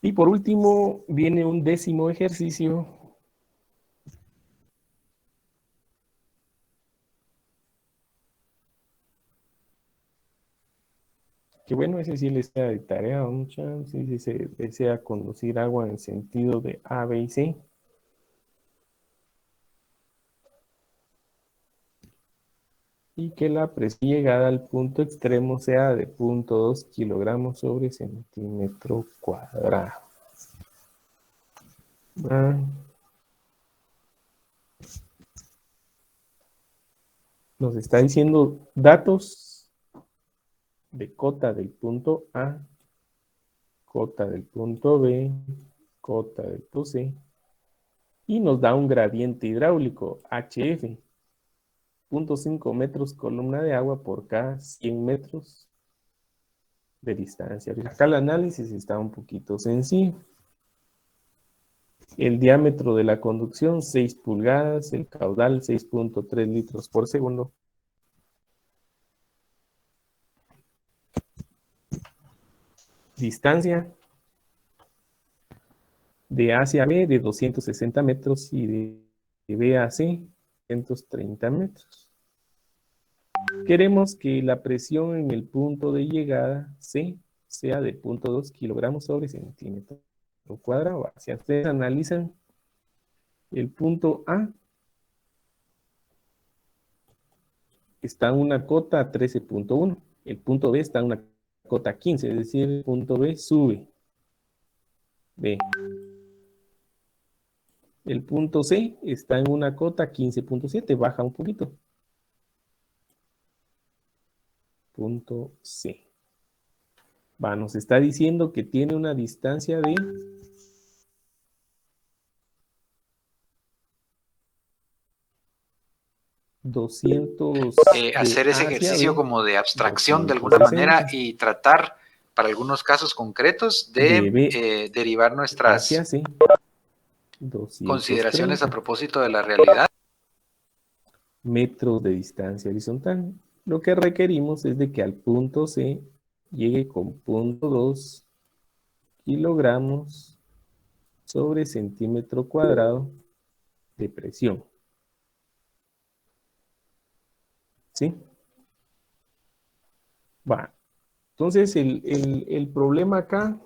Y por último viene un 10º ejercicio. Que bueno, ese sí les da de tarea, muchachos. Si se desea conducir agua en sentido de A, B y C. Y que la presión llegada al punto extremo sea de 0.2 kilogramos sobre centímetro cuadrado. Nos está diciendo datos de cota del punto A, cota del punto B, cota del punto C, y nos da un gradiente hidráulico, HF, 0.5 metros columna de agua por cada 100 metros de distancia. Acá el análisis está un poquito sencillo. El diámetro de la conducción, 6 pulgadas, el caudal, 6.3 litros por segundo. Distancia de A hacia B de 260 metros y de B a C, 130 metros. Queremos que la presión en el punto de llegada C sea de 0.2 kilogramos sobre centímetro cuadrado. Si ustedes analizan el punto A, está en una cota 13.1. El punto B está en una cota 15, es decir, el punto B sube. B. El punto C está en una cota 15.7, baja un poquito. Punto C. Nos está diciendo que tiene una distancia de 200 hacer ese ejercicio B, como de abstracción de alguna manera y tratar, para algunos casos concretos, de derivar nuestras C, consideraciones a propósito de la realidad. Metros de distancia horizontal. Lo que requerimos es de que al punto C llegue con 0.2 kilogramos sobre centímetro cuadrado de presión. ¿Sí? Va. Entonces, el problema acá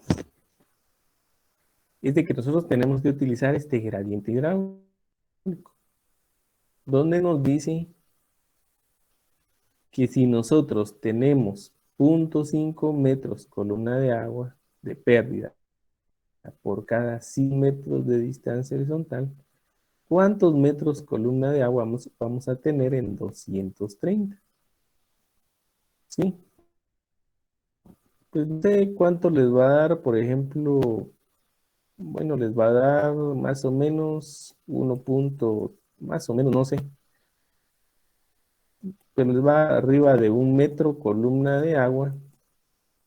es de que nosotros tenemos que utilizar este gradiente hidráulico, donde nos dice que si nosotros tenemos 0.5 metros columna de agua de pérdida por cada 100 metros de distancia horizontal, ¿cuántos metros columna de agua vamos a tener en 230? ¿Sí? Pues no sé cuánto les va a dar, por ejemplo, bueno, les va a dar más o menos más o menos, no sé, pero les va arriba de 1 metro columna de agua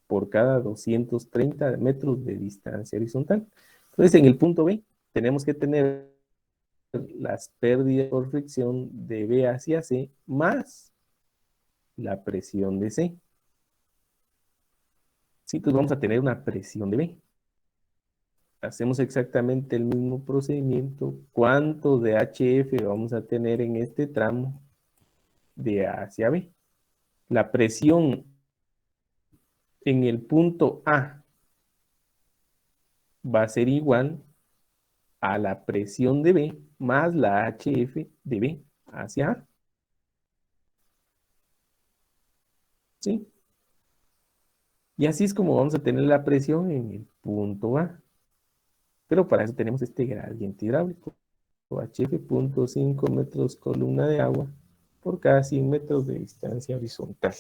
por cada 230 metros de distancia horizontal. Entonces, en el punto B, tenemos que tener las pérdidas por fricción de B hacia C más la presión de C. Sí, entonces vamos a tener una presión de B. Hacemos exactamente el mismo procedimiento. ¿Cuánto de HF vamos a tener en este tramo de A hacia B? La presión en el punto A va a ser igual a la presión de B más la HF de B hacia A. ¿Sí? Y así es como vamos a tener la presión en el punto A. Pero para eso tenemos este gradiente hidráulico. HF.5 metros columna de agua por cada 100 metros de distancia horizontal.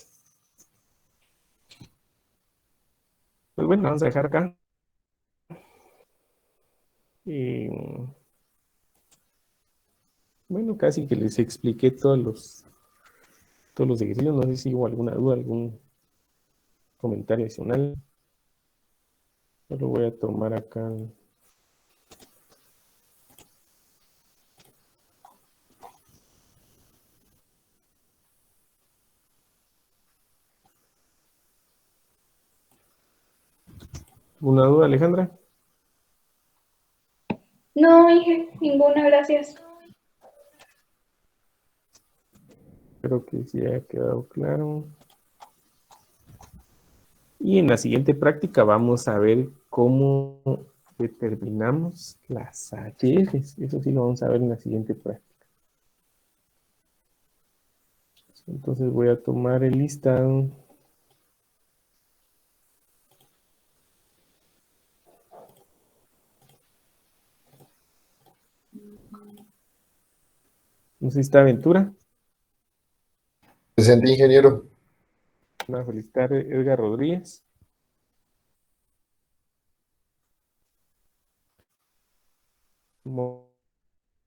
Pues bueno, vamos a dejar acá. Bueno, casi que les expliqué todos los ejercicios. No sé si hubo alguna duda, algún comentario adicional. Solo voy a tomar acá. ¿Alguna duda, Alejandra? No, Inge, ninguna, gracias. Creo que sí ha quedado claro. Y en la siguiente práctica vamos a ver cómo determinamos las HFs. Eso sí lo vamos a ver en la siguiente práctica. Entonces voy a tomar el listado. No sé si está Aventura. Presente, ingeniero. Van a felicitar Edgar Rodríguez.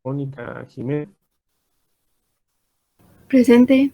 Mónica Jiménez. Presente.